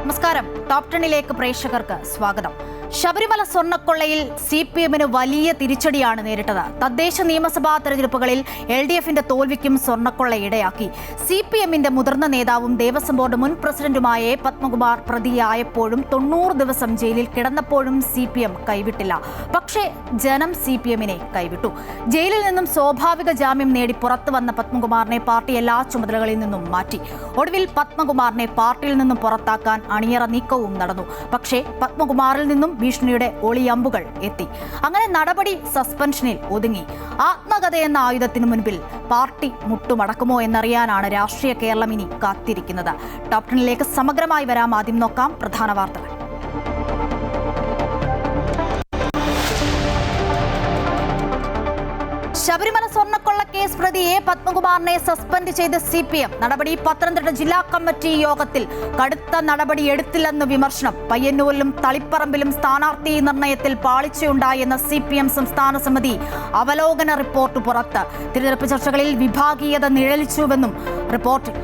നമസ്കാരം. ടോപ് 10 പ്രേക്ഷകർക്ക് സ്വാഗതം. ശബരിമല സ്വർണ്ണക്കൊള്ളയിൽ CPMന് വലിയ തിരിച്ചടിയാണ് നേരിട്ടത്. തദ്ദേശ നിയമസഭാ തെരഞ്ഞെടുപ്പുകളിൽ LDFന്റെ തോൽവിക്കും സ്വർണ്ണക്കൊള്ള ഇടയാക്കി. CPMന്റെ മുതിർന്ന നേതാവും ദേവസ്വം ബോർഡ് മുൻ പ്രസിഡന്റുമായ പത്മകുമാർ പ്രതിയായപ്പോഴും 90 ദിവസം ജയിലിൽ കിടന്നപ്പോഴും CPM കൈവിട്ടില്ല. പക്ഷേ ജനം CPMനെ കൈവിട്ടു. ജയിലിൽ നിന്നും സ്വാഭാവിക ജാമ്യം നേടി പുറത്തു വന്ന പത്മകുമാറിനെ പാർട്ടി എല്ലാ ചുമതലകളിൽ നിന്നും മാറ്റി. ഒടുവിൽ പത്മകുമാറിനെ പാർട്ടിയിൽ നിന്നും പുറത്താക്കാൻ അണിയറ നീക്കവും നടന്നു. പക്ഷേ പത്മകുമാറിൽ നിന്നും ഭീഷണിയുടെ ഒളിയമ്പുകൾ എത്തി. അങ്ങനെ നടപടി സസ്പെൻഷനിൽ ഒതുങ്ങി. ആത്മകഥയെന്ന ആയുധത്തിനു മുൻപിൽ പാർട്ടി മുട്ടുമടക്കുമോ എന്നറിയാനാണ് രാഷ്ട്രീയ കേരളം ഇനി കാത്തിരിക്കുന്നത്. ടോപ് 10 സമഗ്രമായി വരാം. ആദ്യം നോക്കാം പ്രധാന വാർത്തകൾ. ശബരിമല സ്വർണ്ണക്കൊള്ള കേസ് പ്രതി പത്മകുമാറിനെ സസ്പെൻഡ് ചെയ്ത് CPM. നടപടി പത്തനംതിട്ട ജില്ലാ കമ്മിറ്റി യോഗത്തിൽ. കടുത്ത നടപടി എടുത്തില്ലെന്ന് വിമർശനം. പയ്യന്നൂരിലും തളിപ്പറമ്പിലും സ്ഥാനാർത്ഥി നിർണയത്തിൽ പാളിച്ചയുണ്ടായെന്ന CPM സംസ്ഥാന സമിതി അവലോകന റിപ്പോർട്ട് പുറത്ത്. തിരഞ്ഞെടുപ്പ് ചർച്ചകളിൽ വിഭാഗീയത നിഴലിച്ചുവെന്നും റിപ്പോർട്ടിൽ.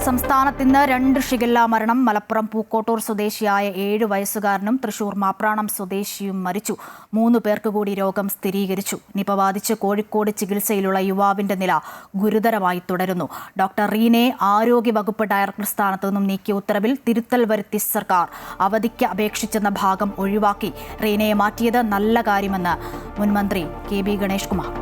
സംസ്ഥാനത്ത് ഇന്ന് 2 ഷിഗല്ല മരണം. മലപ്പുറം പൂക്കോട്ടൂർ സ്വദേശിയായ 7 വയസ്സുകാരനും തൃശൂർ മാപ്രാണം സ്വദേശിയും മരിച്ചു. 3 പേർക്ക് കൂടി രോഗം സ്ഥിരീകരിച്ചു. നിപ ബാധിച്ച് കോഴിക്കോട് ചികിത്സയിലുള്ള യുവാവിന്റെ നില ഗുരുതരമായി തുടരുന്നു. ഡോക്ടർ റീനെ ആരോഗ്യവകുപ്പ് ഡയറക്ടർ സ്ഥാനത്തു നിന്നും നീക്കിയ ഉത്തരവിൽ തിരുത്തൽ വരുത്തി സർക്കാർ. അവധിക്ക് അപേക്ഷിച്ചെന്ന ഭാഗം ഒഴിവാക്കി. റീനയെ മാറ്റിയത് നല്ല കാര്യമെന്ന് മുൻമന്ത്രി KB ഗണേഷ് കുമാർ.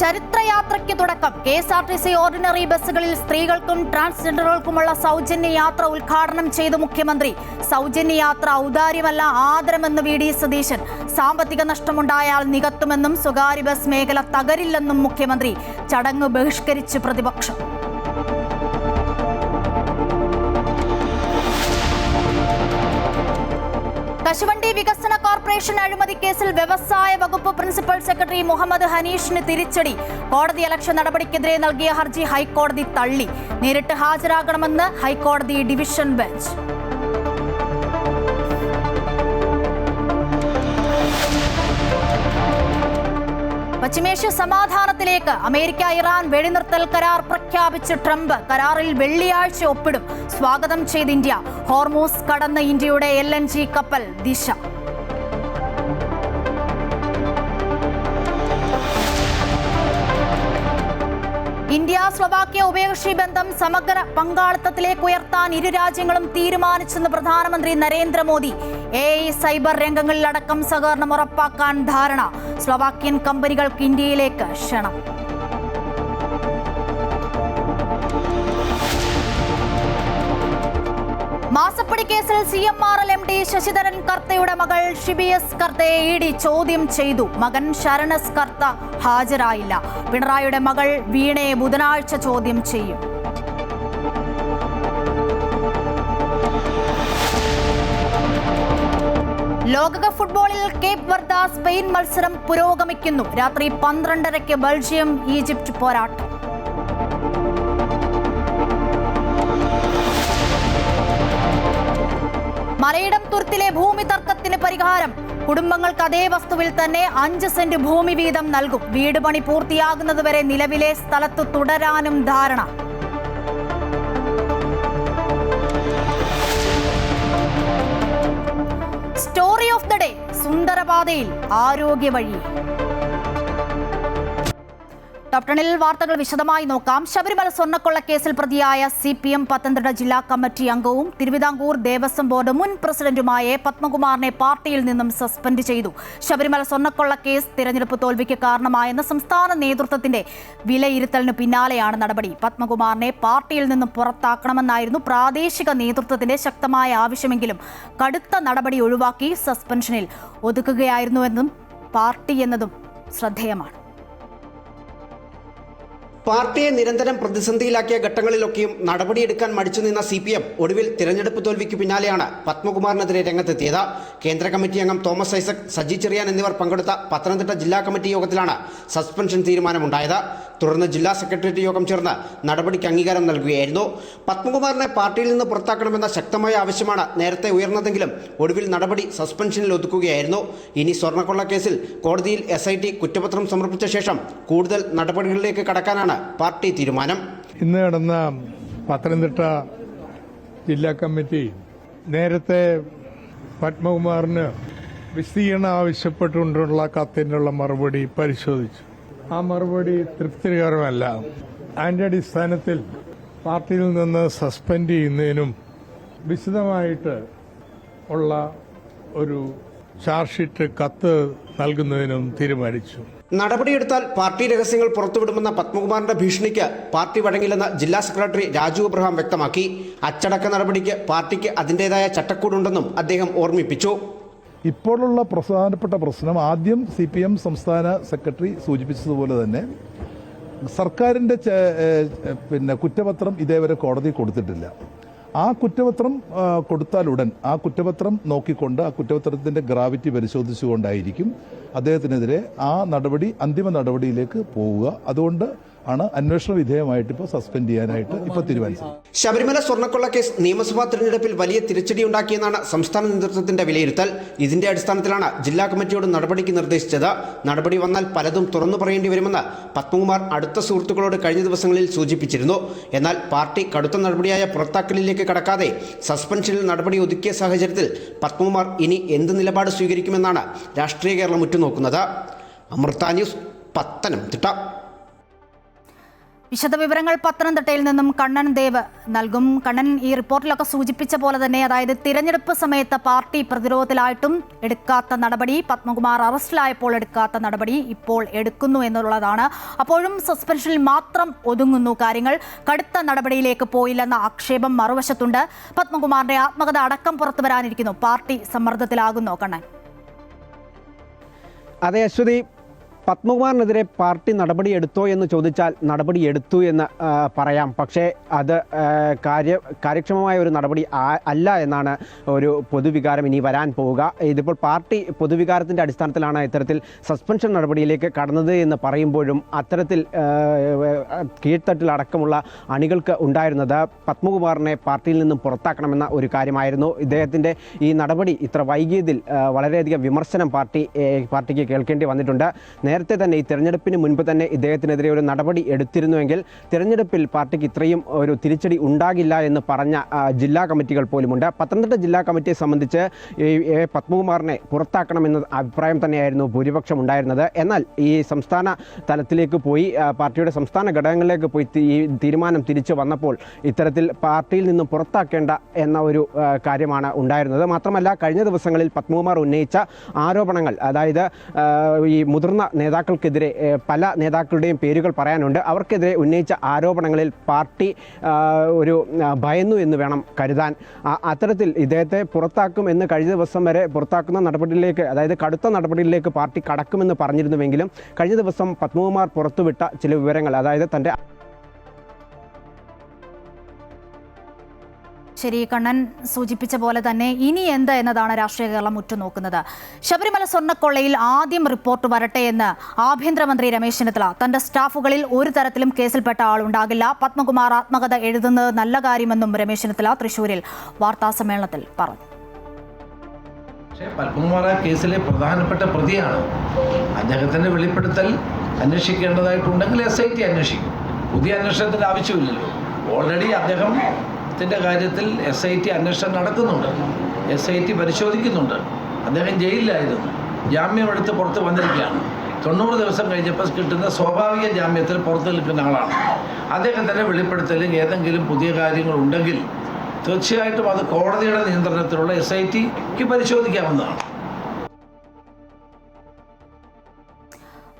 ചരിത്രയാത്രയ്ക്ക് തുടക്കം. KSRTC ഓർഡിനറി ബസ്സുകളിൽ സ്ത്രീകൾക്കും ട്രാൻസ്ജെൻഡറുകൾക്കുമുള്ള സൗജന്യ യാത്ര ഉദ്ഘാടനം ചെയ്തു മുഖ്യമന്ത്രി. സൗജന്യ യാത്ര ഔദാര്യമല്ല, ആദരമെന്ന് VD സതീശൻ. സാമ്പത്തിക നഷ്ടമുണ്ടായാൽ നികത്തുമെന്നും സ്വകാര്യ ബസ് മേഖല തകരില്ലെന്നും മുഖ്യമന്ത്രി. ചടങ്ങ് ബഹിഷ്കരിച്ച് പ്രതിപക്ഷം. കശുവണ്ടി വികസന കോർപ്പറേഷൻ അഴിമതി കേസിൽ വ്യവസായ വകുപ്പ് പ്രിൻസിപ്പൽ സെക്രട്ടറി മുഹമ്മദ് ഹനീഷിന് തിരിച്ചടി. കോടതി അലക്ഷ്യ നടപടിക്കെതിരെ നൽകിയ ഹർജി ഹൈക്കോടതി തള്ളി. നേരിട്ട് ഹാജരാകണമെന്ന് ഹൈക്കോടതി ഡിവിഷൻ ബെഞ്ച്. പശ്ചിമേഷ്യ സമാധാനത്തിലേക്ക്. അമേരിക്ക ഇറാൻ വെടിനിർത്തൽ കരാർ പ്രഖ്യാപിച്ച് ട്രംപ്. കരാറിൽ വെള്ളിയാഴ്ച ഒപ്പിടും. സ്വാഗതം ചെയ്ത് ഇന്ത്യ. ഹോർമൂസ് കടന്ന് ഇന്ത്യയുടെ LNG കപ്പൽ ദിശ. ഇന്ത്യ സ്ലോവാക്യ ഉഭയകക്ഷി ബന്ധം സമഗ്ര പങ്കാളിത്തത്തിലേക്ക് ഉയർത്താൻ ഇരു രാജ്യങ്ങളും തീരുമാനിച്ചെന്ന് പ്രധാനമന്ത്രി നരേന്ദ്രമോദി. AI സൈബർ രംഗങ്ങളിലടക്കം സഹകരണം ഉറപ്പാക്കാൻ ധാരണ. സ്ലോവാക്യൻ കമ്പനികൾക്ക് ഇന്ത്യയിലേക്ക് ക്ഷണം. മാസപ്പടി കേസിൽ CMRL MD ശശിധരൻ കർത്തയുടെ മകൾ ഷിബി എസ് കർത്തയെ ED ചോദ്യം ചെയ്തു. മകൻ ശരൺ എസ് കർത്ത ഹാജരായില്ല. പിണറായിയുടെ മകൾ വീണയെ ബുധനാഴ്ച ചോദ്യം ചെയ്യും. ലോകകപ്പ് ഫുട്ബോളിൽ കേപ്പ് വെർദ സ്പെയിൻ മത്സരം പുരോഗമിക്കുന്നു. രാത്രി 12:30 ബെൽജിയം ഈജിപ്ത് പോരാട്ടം. മലയിടം തുരുത്തിലെ ഭൂമി തർക്കത്തിന് പരിഹാരം. കുടുംബങ്ങൾക്ക് അതേ വസ്തുവിൽ തന്നെ 5 സെന്റ് ഭൂമി വീതം നൽകും. വീട് പണി പൂർത്തിയാകുന്നതുവരെ നിലവിലെ സ്ഥലത്ത് തുടരാനും ധാരണ. Story of the day. സുന്ദരപാതയിൽ ആരോഗ്യ വഴി. ടോപ് 10 വാർത്തകൾ വിശദമായി നോക്കാം. ശബരിമല സ്വർണ്ണക്കൊള്ള കേസിൽ പ്രതിയായ CPM പത്തനംതിട്ട ജില്ലാ കമ്മിറ്റി അംഗവും തിരുവിതാംകൂർ ദേവസ്വം ബോർഡ് മുൻ പ്രസിഡന്റുമായ പത്മകുമാറിനെ പാർട്ടിയിൽ നിന്നും സസ്പെൻഡ് ചെയ്തു. ശബരിമല സ്വർണ്ണക്കൊള്ള കേസ് തിരഞ്ഞെടുപ്പ് തോൽവിക്ക് കാരണമായെന്ന സംസ്ഥാന നേതൃത്വത്തിന്റെ വിലയിരുത്തലിന് പിന്നാലെയാണ് നടപടി. പത്മകുമാറിനെ പാർട്ടിയിൽ നിന്നും പുറത്താക്കണമെന്നായിരുന്നു പ്രാദേശിക നേതൃത്വത്തിന്റെ ശക്തമായ ആവശ്യമെങ്കിലും കടുത്ത നടപടി ഒഴിവാക്കി സസ്പെൻഷനിൽ ഒതുക്കുകയായിരുന്നുവെന്നും പാർട്ടി എന്നതും ശ്രദ്ധേയമാണ്. പാർട്ടിയെ നിരന്തരം പ്രതിസന്ധിയിലാക്കിയ ഘട്ടങ്ങളിലൊക്കെയും നടപടിയെടുക്കാൻ മടിച്ചു നിന്ന CPM ഒടുവിൽ തിരഞ്ഞെടുപ്പ് തോൽവിക്ക് പിന്നാലെയാണ് പത്മകുമാറിനെതിരെ രംഗത്തെത്തിയത്. കേന്ദ്ര കമ്മിറ്റി അംഗം തോമസ് ഐസക്, സജി ചെറിയാൻ എന്നിവർ പങ്കെടുത്ത പത്തനംതിട്ട ജില്ലാ കമ്മിറ്റി യോഗത്തിലാണ് സസ്പെൻഷൻ തീരുമാനമുണ്ടായത്. തുടർന്ന് ജില്ലാ സെക്രട്ടേറിയറ്റ് യോഗം ചേർന്ന് നടപടിക്ക് അംഗീകാരം നൽകുകയായിരുന്നു. പത്മകുമാറിനെ പാർട്ടിയിൽ നിന്ന് പുറത്താക്കണമെന്ന ശക്തമായ ആവശ്യമാണ് നേരത്തെ ഉയർന്നതെങ്കിലും ഒടുവിൽ നടപടി സസ്പെൻഷനിൽ ഒതുക്കുകയായിരുന്നു. ഇനി സ്വർണ്ണക്കൊള്ള കേസിൽ കോടതിയിൽ SIT കുറ്റപത്രം സമർപ്പിച്ച ശേഷം കൂടുതൽ നടപടികളിലേക്ക് കടക്കാനാണ് പാർട്ടി തീരുമാനം. ഇന്ന് നടന്ന പത്തനംതിട്ട ജില്ലാ കമ്മിറ്റി നേരത്തെ പത്മകുമാറിന് വിശദീകരണം ആവശ്യപ്പെട്ടുകൊണ്ടുള്ള കത്തിനുള്ള മറുപടി പരിശോധിച്ചു. ആ മറുപടി തൃപ്തികരമല്ല. അതിന്റെ അടിസ്ഥാനത്തിൽ പാർട്ടിയിൽ നിന്ന് സസ്പെൻഡ് ചെയ്യുന്നതിനും വിശദമായിട്ട് ഉള്ള ഒരു ചാർജ് ഷീറ്റ് കത്ത് നൽകുന്നതിനും തീരുമാനിച്ചു. നടപടിയെടുത്താൽ പാർട്ടി രഹസ്യങ്ങൾ പുറത്തുവിടുമെന്ന പത്മകുമാറിന്റെ ഭീഷണിക്ക് പാർട്ടി വഴങ്ങില്ലെന്ന് ജില്ലാ സെക്രട്ടറി രാജു അബ്രഹാം വ്യക്തമാക്കി. അച്ചടക്ക നടപടിക്ക് പാർട്ടിക്ക് അതിന്റേതായ ചട്ടക്കൂടുണ്ടെന്നും അദ്ദേഹം ഓർമ്മിപ്പിച്ചു. ഇപ്പോഴുള്ള പ്രധാനപ്പെട്ട പ്രശ്നം ആദ്യം CPM സംസ്ഥാന സെക്രട്ടറി സൂചിപ്പിച്ചതുപോലെ തന്നെ സർക്കാരിന്റെ കുറ്റപത്രം ഇതേവരെ കോടതി കൊടുത്തിട്ടില്ല. ആ കുറ്റപത്രം കൊടുത്താലുടൻ ആ കുറ്റപത്രം നോക്കിക്കൊണ്ട് ആ കുറ്റപത്രത്തിന്റെ ഗ്രാവിറ്റി പരിശോധിച്ചുകൊണ്ടായിരിക്കും അദ്ദേഹത്തിനെതിരെ ആ നടപടി അന്തിമ നടപടിയിലേക്ക് പോവുക. അതുകൊണ്ട് ആണ് അന്വേഷണ വിധേയമായിട്ട് ഇപ്പോൾ സസ്പെൻഡ് ചെയ്യാനായിട്ട് ഇപ്പോൾ തീരുമാനിച്ചത്. ശബരിമല സ്വർണ്ണക്കൊള്ള കേസ് നിയമസഭാ തെരഞ്ഞെടുപ്പിൽ വലിയ തിരിച്ചടിയുണ്ടാക്കിയെന്നാണ് സംസ്ഥാന നേതൃത്വത്തിന്റെ വിലയിരുത്തൽ. ഇതിന്റെ അടിസ്ഥാനത്തിലാണ് ജില്ലാ കമ്മിറ്റിയോട് നടപടിക്ക് നിർദ്ദേശിച്ചത്. നടപടി വന്നാൽ പലതും തുറന്നു പറയേണ്ടി വരുമെന്ന് പത്മകുമാർ അടുത്ത സുഹൃത്തുക്കളോട് കഴിഞ്ഞ ദിവസങ്ങളിൽ സൂചിപ്പിച്ചിരുന്നു. എന്നാൽ പാർട്ടി കടുത്ത നടപടിയായ പുറത്താക്കലിലേക്ക് കടക്കാതെ സസ്പെൻഷനിൽ നടപടി ഒതുക്കിയ സാഹചര്യത്തിൽ പത്മകുമാർ ഇനി എന്ത് നിലപാട് സ്വീകരിക്കുമെന്നാണ് രാഷ്ട്രീയ കേരളം ഉറ്റുനോക്കുന്നത്. അമൃത ന്യൂസ്, പത്തനംതിട്ട. വിശദവിവരങ്ങൾ പത്തനംതിട്ടയിൽ നിന്നും കണ്ണൻ ദേവ് നൽകും. കണ്ണൻ, ഈ റിപ്പോർട്ടിലൊക്കെ സൂചിപ്പിച്ച പോലെ തന്നെ, അതായത് തിരഞ്ഞെടുപ്പ് സമയത്ത് പാർട്ടി പ്രതിരോധത്തിലായിട്ടും എടുക്കാത്ത നടപടി, പത്മകുമാർ അറസ്റ്റിലായപ്പോൾ എടുക്കാത്ത നടപടി ഇപ്പോൾ എടുക്കുന്നു എന്നുള്ളതാണ്. അപ്പോഴും സസ്പെൻഷനിൽ മാത്രം ഒതുങ്ങുന്നു കാര്യങ്ങൾ. കടുത്ത നടപടിയിലേക്ക് പോയില്ലെന്ന ആക്ഷേപം മറുവശത്തുണ്ട്. പത്മകുമാറിന്റെ ആത്മകഥ അടക്കം പുറത്തുവരാനിരിക്കുന്നു. പാർട്ടി സമ്മർദ്ദത്തിലാകുന്നു കണ്ണൻ? അതെ അശ്വതി, പത്മകുമാറിനെതിരെ പാർട്ടി നടപടിയെടുത്തോ എന്ന് ചോദിച്ചാൽ നടപടിയെടുത്തു എന്ന് പറയാം. പക്ഷേ അത് കാര്യക്ഷമമായ ഒരു നടപടി അല്ല എന്നാണ് ഒരു പൊതുവികാരം ഇനി വരാൻ പോവുക. ഇതിപ്പോൾ പാർട്ടി പൊതുവികാരത്തിൻ്റെ അടിസ്ഥാനത്തിലാണ് ഇത്തരത്തിൽ സസ്പെൻഷൻ നടപടിയിലേക്ക് കടന്നത് എന്ന് പറയുമ്പോഴും അത്തരത്തിൽ കീഴ്ത്തട്ടിലടക്കമുള്ള അണികൾക്ക് ഉണ്ടായിരുന്നത് പത്മകുമാറിനെ പാർട്ടിയിൽ നിന്നും പുറത്താക്കണമെന്ന ഒരു കാര്യമായിരുന്നു. ഇദ്ദേഹത്തിൻ്റെ ഈ നടപടി ഇത്ര വൈകിയതിൽ വളരെയധികം വിമർശനം പാർട്ടിക്ക് കേൾക്കേണ്ടി വന്നിട്ടുണ്ട്. നേരത്തെ തന്നെ ഈ തെരഞ്ഞെടുപ്പിന് മുൻപ് തന്നെ ഇദ്ദേഹത്തിനെതിരെ ഒരു നടപടി എടുത്തിരുന്നുവെങ്കിൽ തെരഞ്ഞെടുപ്പിൽ പാർട്ടിക്ക് ഇത്രയും ഒരു തിരിച്ചടി ഉണ്ടാകില്ല എന്ന് പറഞ്ഞ ജില്ലാ കമ്മിറ്റികൾ പോലുമുണ്ട്. പത്തനംതിട്ട ജില്ലാ കമ്മിറ്റിയെ സംബന്ധിച്ച് പത്മകുമാറിനെ പുറത്താക്കണമെന്ന അഭിപ്രായം തന്നെയായിരുന്നു ഭൂരിപക്ഷം ഉണ്ടായിരുന്നത്. എന്നാൽ ഈ സംസ്ഥാന തലത്തിലേക്ക് പോയി, പാർട്ടിയുടെ സംസ്ഥാന ഘടകങ്ങളിലേക്ക് പോയി ഈ തീരുമാനം തിരിച്ചു വന്നപ്പോൾ ഇത്തരത്തിൽ പാർട്ടിയിൽ നിന്നും പുറത്താക്കേണ്ട എന്ന ഒരു കാര്യമാണ് ഉണ്ടായിരുന്നത്. മാത്രമല്ല, കഴിഞ്ഞ ദിവസങ്ങളിൽ പത്മകുമാർ ഉന്നയിച്ച ആരോപണങ്ങൾ, അതായത് ഈ മുതിർന്ന നേതാക്കൾക്കെതിരെ പല നേതാക്കളുടെയും പേരുകൾ പറയാനുണ്ട്. അവർക്കെതിരെ ഉന്നയിച്ച ആരോപണങ്ങളിൽ പാർട്ടി ഒരു ഭയന്നു എന്ന് വേണം കരുതാൻ. അത്തരത്തിൽ ഇദ്ദേഹത്തെ പുറത്താക്കും എന്ന് കഴിഞ്ഞ ദിവസം വരെ പുറത്താക്കുന്ന നടപടിയിലേക്ക്, അതായത് കടുത്ത നടപടിയിലേക്ക് പാർട്ടി കടക്കുമെന്ന് പറഞ്ഞിരുന്നുവെങ്കിലും കഴിഞ്ഞ ദിവസം പത്മകുമാർ പുറത്തുവിട്ട ചില വിവരങ്ങൾ, അതായത് തൻ്റെ ശരി, കണ്ണൻ സൂചിപ്പിച്ച പോലെ തന്നെ ഇനി എന്ത് എന്നതാണ് രാഷ്ട്രീയ കേരളം ഉറ്റുനോക്കുന്നത്. ശബരിമല സ്വർണ്ണക്കൊള്ളയിൽ ആദ്യം റിപ്പോർട്ട് വരട്ടെ എന്ന് ആഭ്യന്തരമന്ത്രി രമേശ് ചെന്നിത്തല. തന്റെ സ്റ്റാഫുകളിൽ ഒരു തരത്തിലും കേസിൽപ്പെട്ട ആളുണ്ടാകില്ല. പത്മകുമാർ ആത്മകഥ എഴുതുന്നത് നല്ല കാര്യമെന്നും രമേശ് ചെന്നിത്തല തൃശൂരിൽ വാർത്താസമ്മേളനത്തിൽ പറഞ്ഞു. പക്ഷേ പത്മകുമാർ ആ കേസിലെ പ്രധാനപ്പെട്ട പ്രതിയാണ്. അദ്ദേഹത്തിൻ്റെ വെളിപ്പെടുത്തൽ അന്വേഷിക്കേണ്ടതായിട്ടുണ്ടെങ്കിൽ SIT അന്വേഷിക്കും. പുതിയ അന്വേഷണത്തിൻ്റെ ആവശ്യമില്ലല്ലോ. ഓൾറെഡി അദ്ദേഹത്തിൻ്റെ കാര്യത്തിൽ SIT അന്വേഷണം നടക്കുന്നുണ്ട്. SIT പരിശോധിക്കുന്നുണ്ട്. അദ്ദേഹം ജയിലിലായിരുന്നു, ജാമ്യമെടുത്ത് പുറത്ത് വന്നിരിക്കുകയാണ്. 90 ദിവസം കഴിഞ്ഞപ്പോൾ കിട്ടുന്ന സ്വാഭാവിക ജാമ്യത്തിൽ പുറത്ത് നിൽക്കുന്ന ആളാണ്. അദ്ദേഹത്തിൻ്റെ വെളിപ്പെടുത്തലിൽ ഏതെങ്കിലും പുതിയ കാര്യങ്ങളുണ്ടെങ്കിൽ തീർച്ചയായിട്ടും അത് കോടതിയുടെ നിയന്ത്രണത്തിലുള്ള SITക്ക് പരിശോധിക്കാവുന്നതാണ്.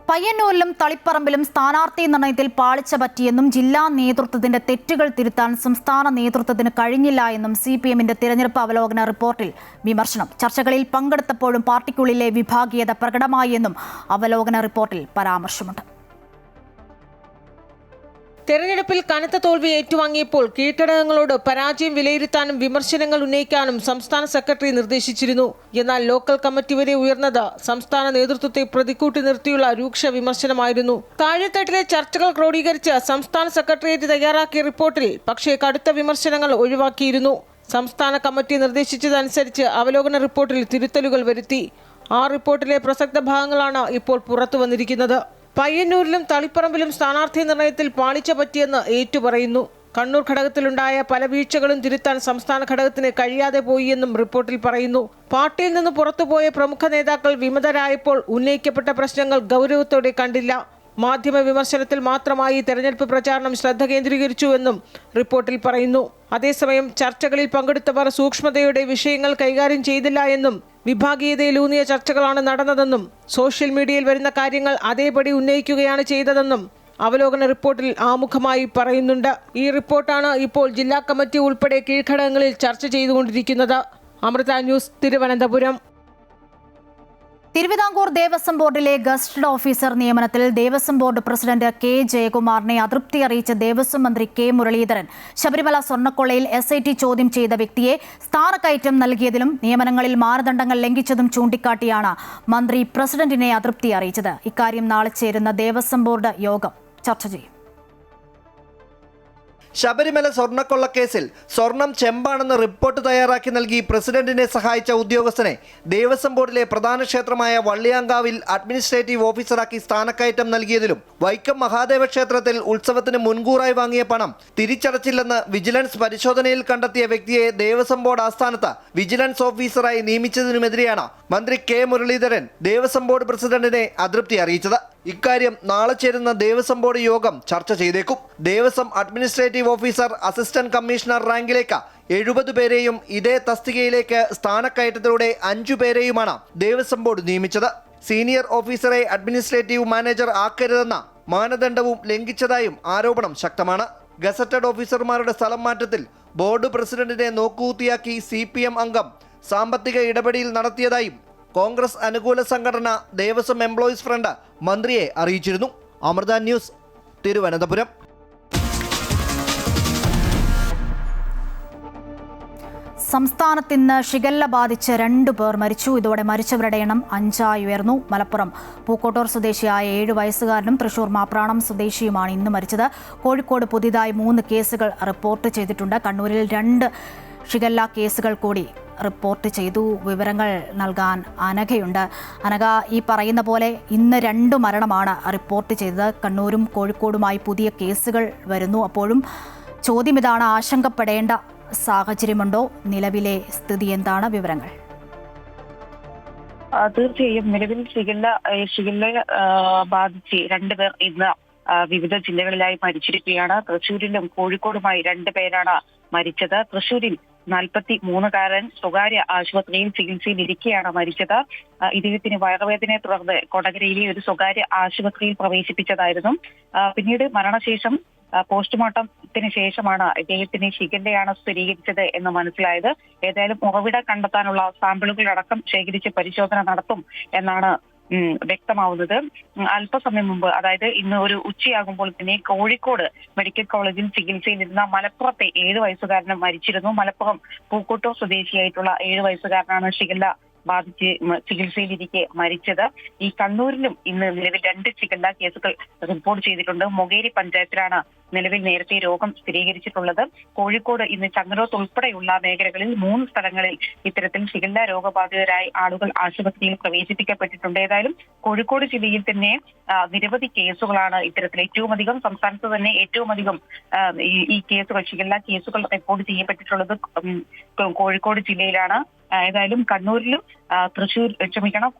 പയ്യന്നൂരിലും തളിപ്പറമ്പിലും സ്ഥാനാർത്ഥി നിർണയത്തിൽ പാളിച്ച പറ്റിയെന്നും ജില്ലാ നേതൃത്വത്തിന്റെ തെറ്റുകൾ തിരുത്താൻ സംസ്ഥാന നേതൃത്വത്തിന് കഴിഞ്ഞില്ല എന്നും CPMന്റെ തിരഞ്ഞെടുപ്പ് അവലോകന റിപ്പോർട്ടിൽ വിമർശനം. ചർച്ചകളിൽ പങ്കെടുത്തപ്പോഴും പാർട്ടിക്കുള്ളിലെ വിഭാഗീയത പ്രകടമായി എന്നും അവലോകന റിപ്പോർട്ടിൽ പരാമർശമുണ്ട്. തെരഞ്ഞെടുപ്പിൽ കനത്ത തോൽവി ഏറ്റുവാങ്ങിയപ്പോൾ കീഴ്ഘടകങ്ങളോട് പരാജയം വിലയിരുത്താനും വിമർശനങ്ങൾ ഉന്നയിക്കാനും സംസ്ഥാന സെക്രട്ടറി നിർദ്ദേശിച്ചിരുന്നു. എന്നാൽ ലോക്കൽ കമ്മിറ്റി വരെ ഉയർന്നത് സംസ്ഥാന നേതൃത്വത്തെ പ്രതിക്കൂട്ടി നിർത്തിയുള്ള രൂക്ഷ വിമർശനമായിരുന്നു. താഴെത്തട്ടിലെ ചർച്ചകൾ ക്രോഡീകരിച്ച് സംസ്ഥാന സെക്രട്ടേറിയറ്റ് തയ്യാറാക്കിയ റിപ്പോർട്ടിൽ പക്ഷേ കടുത്ത വിമർശനങ്ങൾ ഒഴിവാക്കിയിരുന്നു. സംസ്ഥാന കമ്മിറ്റി നിർദ്ദേശിച്ചതനുസരിച്ച് അവലോകന റിപ്പോർട്ടിൽ തിരുത്തലുകൾ വരുത്തി. ആ റിപ്പോർട്ടിലെ പ്രസക്ത ഭാഗങ്ങളാണ് ഇപ്പോൾ പുറത്തു വന്നിരിക്കുന്നത്. പയ്യന്നൂരിലും തളിപ്പറമ്പിലും സ്ഥാനാർത്ഥി നിർണയത്തിൽ പാളിച്ച പറ്റിയെന്ന് ഏറ്റുപറയുന്നു. കണ്ണൂർ ഘടകത്തിലുണ്ടായ പല വീഴ്ചകളും തിരുത്താൻ സംസ്ഥാന ഘടകത്തിന് കഴിയാതെ പോയി എന്നും റിപ്പോർട്ടിൽ പറയുന്നു. പാർട്ടിയിൽ നിന്ന് പുറത്തുപോയ പ്രമുഖ നേതാക്കൾ വിമതരായപ്പോൾ ഉന്നയിക്കപ്പെട്ട പ്രശ്നങ്ങൾ ഗൗരവത്തോടെ കണ്ടില്ല. മാധ്യമ വിമർശനത്തിൽ മാത്രമായി തെരഞ്ഞെടുപ്പ് പ്രചാരണം ശ്രദ്ധ കേന്ദ്രീകരിച്ചുവെന്നും റിപ്പോർട്ടിൽ പറയുന്നു. അതേസമയം ചർച്ചകളിൽ പങ്കെടുത്തവർ സൂക്ഷ്മതയോടെ വിഷയങ്ങൾ കൈകാര്യം ചെയ്തില്ല എന്നും വിഭാഗീയതയിലൂന്നിയ ചർച്ചകളാണ് നടന്നതെന്നും സോഷ്യൽ മീഡിയയിൽ വരുന്ന കാര്യങ്ങൾ അതേപടി ഉന്നയിക്കുകയാണ് ചെയ്തതെന്നും അവലോകന റിപ്പോർട്ടിൽ ആമുഖമായി പറയുന്നുണ്ട്. ഈ റിപ്പോർട്ടാണ് ഇപ്പോൾ ജില്ലാ കമ്മിറ്റി ഉൾപ്പെടെ കീഴ്ഘടകങ്ങളിൽ ചർച്ച ചെയ്തുകൊണ്ടിരിക്കുന്നത്. അമൃത ന്യൂസ്, തിരുവനന്തപുരം. തിരുവിതാംകൂർ ദേവസ്വം ബോർഡിലെ ഗസ്റ്റഡ് ഓഫീസർ നിയമനത്തിൽ ദേവസ്വം ബോർഡ് പ്രസിഡന്റ് കെ ജയകുമാറിനെ അതൃപ്തി അറിയിച്ച ദേവസ്വം മന്ത്രി കെ മുരളീധരൻ ശബരിമല സ്വർണ്ണക്കൊള്ളയിൽ SIT ചോദ്യം ചെയ്ത വ്യക്തിയെ സ്ഥാനക്കയറ്റം നൽകിയതിലും നിയമനങ്ങളിൽ മാനദണ്ഡങ്ങൾ ലംഘിച്ചതും ചൂണ്ടിക്കാട്ടിയാണ് മന്ത്രി പ്രസിഡന്റിനെ അതൃപ്തി അറിയിച്ചത്. ഇക്കാര്യം നാളെ ചേരുന്ന ദേവസ്വം ബോർഡ് യോഗം ചർച്ച ചെയ്യും. ശബരിമല സ്വർണ്ണക്കൊള്ളക്കേസിൽ സ്വർണം ചെമ്പാണെന്ന് റിപ്പോർട്ട് തയ്യാറാക്കി നൽകി പ്രസിഡന്റിനെ സഹായിച്ച ഉദ്യോഗസ്ഥനെ ദേവസ്വം ബോർഡിലെ പ്രധാന ക്ഷേത്രമായ വള്ളിയാങ്കാവിൽ അഡ്മിനിസ്ട്രേറ്റീവ് ഓഫീസറാക്കി സ്ഥാനക്കയറ്റം നൽകിയതിലും വൈക്കം മഹാദേവ ക്ഷേത്രത്തിൽ ഉത്സവത്തിന് മുൻകൂറായി വാങ്ങിയ പണം തിരിച്ചടച്ചില്ലെന്ന് വിജിലൻസ് പരിശോധനയിൽ കണ്ടെത്തിയ വ്യക്തിയെ ദേവസ്വം ബോർഡ് ആസ്ഥാനത്ത് വിജിലൻസ് ഓഫീസറായി നിയമിച്ചതിനുമെതിരെയാണ് മന്ത്രി കെ മുരളീധരൻ ദേവസ്വം ബോർഡ് പ്രസിഡന്റിനെ അതൃപ്തി അറിയിച്ചത്. ഇക്കാര്യം നാളെ ചേരുന്ന ദേവസ്വം ബോർഡ് യോഗം ചർച്ച ചെയ്തേക്കും. Devaswom administrative officer assistant commissioner റാങ്കിലേക്ക് 70 പേരെയും ഇതേ തസ്തികയിലേക്ക് സ്ഥാനക്കയറ്റത്തിലൂടെ 5 പേരെയുമാണ് ദേവസ്വം ബോർഡ് നിയമിച്ചത്. സീനിയർ ഓഫീസറെ അഡ്മിനിസ്ട്രേറ്റീവ് മാനേജർ ആക്കരുതെന്ന മാനദണ്ഡവും ലംഘിച്ചതായും ആരോപണം ശക്തമാണ്. ഗസറ്റഡ് ഓഫീസർമാരുടെ സ്ഥലം മാറ്റത്തിൽ ബോർഡ് പ്രസിഡന്റിനെ നോക്കുകുത്തിയാക്കി CPM അംഗം സാമ്പത്തിക ഇടപെടൽ നടത്തിയതായും കോൺഗ്രസ് അനുകൂല സംഘടന ദേവസ്വം എംപ്ലോയീസ് ഫ്രണ്ട് മന്ത്രിയെ അറിയിച്ചിരുന്നു. അമൃത ന്യൂസ്, തിരുവനന്തപുരം. സംസ്ഥാനത്ത് ഇന്ന് ഷിഗല്ല ബാധിച്ച് 2 പേർ മരിച്ചു. ഇതോടെ മരിച്ചവരുടെ എണ്ണം 5 ഉയർന്നു. മലപ്പുറം പൂക്കോട്ടൂർ സ്വദേശിയായ 7 വയസ്സുകാരനും തൃശൂർ മാപ്രാണം സ്വദേശിയുമാണ് ഇന്ന് മരിച്ചത്. കോഴിക്കോട് പുതിയതായി 3 കേസുകൾ റിപ്പോർട്ട് ചെയ്തിട്ടുണ്ട്. കണ്ണൂരിൽ 2 ഷിഗല്ല കേസുകൾ കൂടി റിപ്പോർട്ട് ചെയ്തു. വിവരങ്ങൾ നൽകാൻ അനഘയുണ്ട്. അനഘ, ഈ പറയുന്ന പോലെ ഇന്ന് 2 മരണമാണ് റിപ്പോർട്ട് ചെയ്തത്. കണ്ണൂരും കോഴിക്കോടുമായി പുതിയ കേസുകൾ വരുന്നു. അപ്പോഴും ചോദ്യം ഇതാണ്, ആശങ്കപ്പെടേണ്ട സാഹചര്യമുണ്ടോ? നിലവിലെ സ്ഥിതി എന്താണ്? വിവരങ്ങൾ. തീർച്ചയായും നിലവിൽ ഷിഗല്ല ബാധിച്ച് 2 പേർ ഇന്ന് വിവിധ ജില്ലകളിലായി മരിച്ചിരിക്കുകയാണ്. തൃശ്ശൂരിലും കോഴിക്കോടുമായി 2 പേരാണ് മരിച്ചത്. തൃശ്ശൂരിൽ 43-കാരൻ സ്വകാര്യ ആശുപത്രിയിൽ ചികിത്സയിലിരിക്കെയാണ് മരിച്ചത്. ഇദ്ദേഹത്തിന് വയറുവേദനയെ തുടർന്ന് കൊടകരയിലെ ഒരു സ്വകാര്യ ആശുപത്രിയിൽ പ്രവേശിപ്പിച്ചതായിരുന്നു. പിന്നീട് മരണശേഷം പോസ്റ്റ്മോർട്ടത്തിന് ശേഷമാണ് ഇദ്ദേഹത്തിന് ഷിഗല്ലയാണ് സ്ഥിരീകരിച്ചത് എന്ന് മനസ്സിലായത്. ഏതായാലും ഉറവിടം കണ്ടെത്താനുള്ള സാമ്പിളുകളടക്കം ശേഖരിച്ച് പരിശോധന നടത്തും എന്നാണ് വ്യക്തമാവുന്നത്. അല്പസമയം മുമ്പ്, അതായത് ഇന്ന് ഒരു ഉച്ചയാകുമ്പോൾ തന്നെ കോഴിക്കോട് മെഡിക്കൽ കോളേജിൽ ചികിത്സയിലിരുന്ന മലപ്പുറത്തെ 7 വയസ്സുകാരനും മരിച്ചിരുന്നു. മലപ്പുറം പൂക്കോട്ടൂർ സ്വദേശിയായിട്ടുള്ള 7 വയസ്സുകാരനാണ് ഷിഗല്ല ബാധിച്ച് ചികിത്സയിലിരിക്കെ മരിച്ചത്. ഈ കണ്ണൂരിലും ഇന്ന് നിലവിൽ 2 ഷിഗല്ല കേസുകൾ റിപ്പോർട്ട് ചെയ്തിട്ടുണ്ട്. മൊകേരി പഞ്ചായത്തിലാണ് നിലവിൽ നേരത്തെ രോഗം സ്ഥിരീകരിച്ചിട്ടുള്ളത്. കോഴിക്കോട് ഇന്ന് ചങ്ങരോത്ത് ഉൾപ്പെടെയുള്ള മേഖലകളിൽ 3 സ്ഥലങ്ങളിൽ ഇത്തരത്തിൽ ഷിഗല്ല രോഗബാധിതരായി ആളുകൾ ആശുപത്രിയിൽ പ്രവേശിപ്പിക്കപ്പെട്ടിട്ടുണ്ട്. ഏതായാലും കോഴിക്കോട് ജില്ലയിൽ തന്നെ നിരവധി കേസുകളാണ് ഇത്തരത്തിൽ സംസ്ഥാനത്ത് തന്നെ ഏറ്റവും അധികം ഈ കേസുകൾ, ഷിഗല്ല കേസുകൾ റിപ്പോർട്ട് ചെയ്യപ്പെട്ടിട്ടുള്ളത് കോഴിക്കോട് ജില്ലയിലാണ്. ഏതായാലും കണ്ണൂരിലും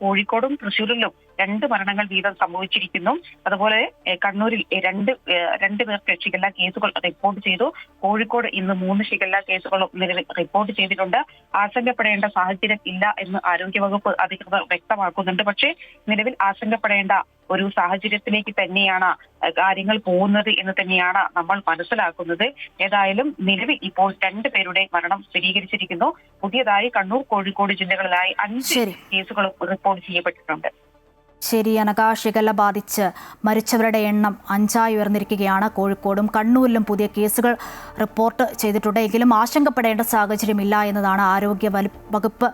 കോഴിക്കോടും തൃശ്ശൂരിലും 2 മരണങ്ങൾ വീതം സംഭവിച്ചിരിക്കുന്നു. അതുപോലെ കണ്ണൂരിൽ 2 പേർക്ക് ഷിഗല്ല കേസുകൾ റിപ്പോർട്ട് ചെയ്തു. കോഴിക്കോട് ഇന്ന് 3 ഷിഗല്ല കേസുകളും നിലവിൽ റിപ്പോർട്ട് ചെയ്തിട്ടുണ്ട്. ആശങ്കപ്പെടേണ്ട സാഹചര്യം ഇല്ല എന്ന് ആരോഗ്യവകുപ്പ് അധികൃതർ വ്യക്തമാക്കുന്നുണ്ട്. പക്ഷേ നിലവിൽ ആശങ്കപ്പെടേണ്ട ഒരു സാഹചര്യത്തിലേക്ക് തന്നെയാണ് കാര്യങ്ങൾ പോകുന്നത് എന്ന് തന്നെയാണ് നമ്മൾ മനസ്സിലാക്കുന്നത്. ഏതായാലും നിലവിൽ ഇപ്പോൾ 2 പേരുടെ മരണം സ്ഥിരീകരിച്ചിരിക്കുന്നു. പുതിയതായി കണ്ണൂർ, കോഴിക്കോട് ജില്ലകളിലായി 5 കേസുകളും റിപ്പോർട്ട് ചെയ്യപ്പെട്ടിട്ടുണ്ട്. ശരി, അനഘ. ഷിഗല്ല ബാധിച്ച് മരിച്ചവരുടെ എണ്ണം 5 ഉയർന്നിരിക്കുകയാണ്. കോഴിക്കോടും കണ്ണൂരിലും പുതിയ കേസുകൾ റിപ്പോർട്ട് ചെയ്തിട്ടുണ്ട്. എങ്കിലും ആശങ്കപ്പെടേണ്ട സാഹചര്യമില്ല എന്നതാണ് ആരോഗ്യ വകുപ്പ്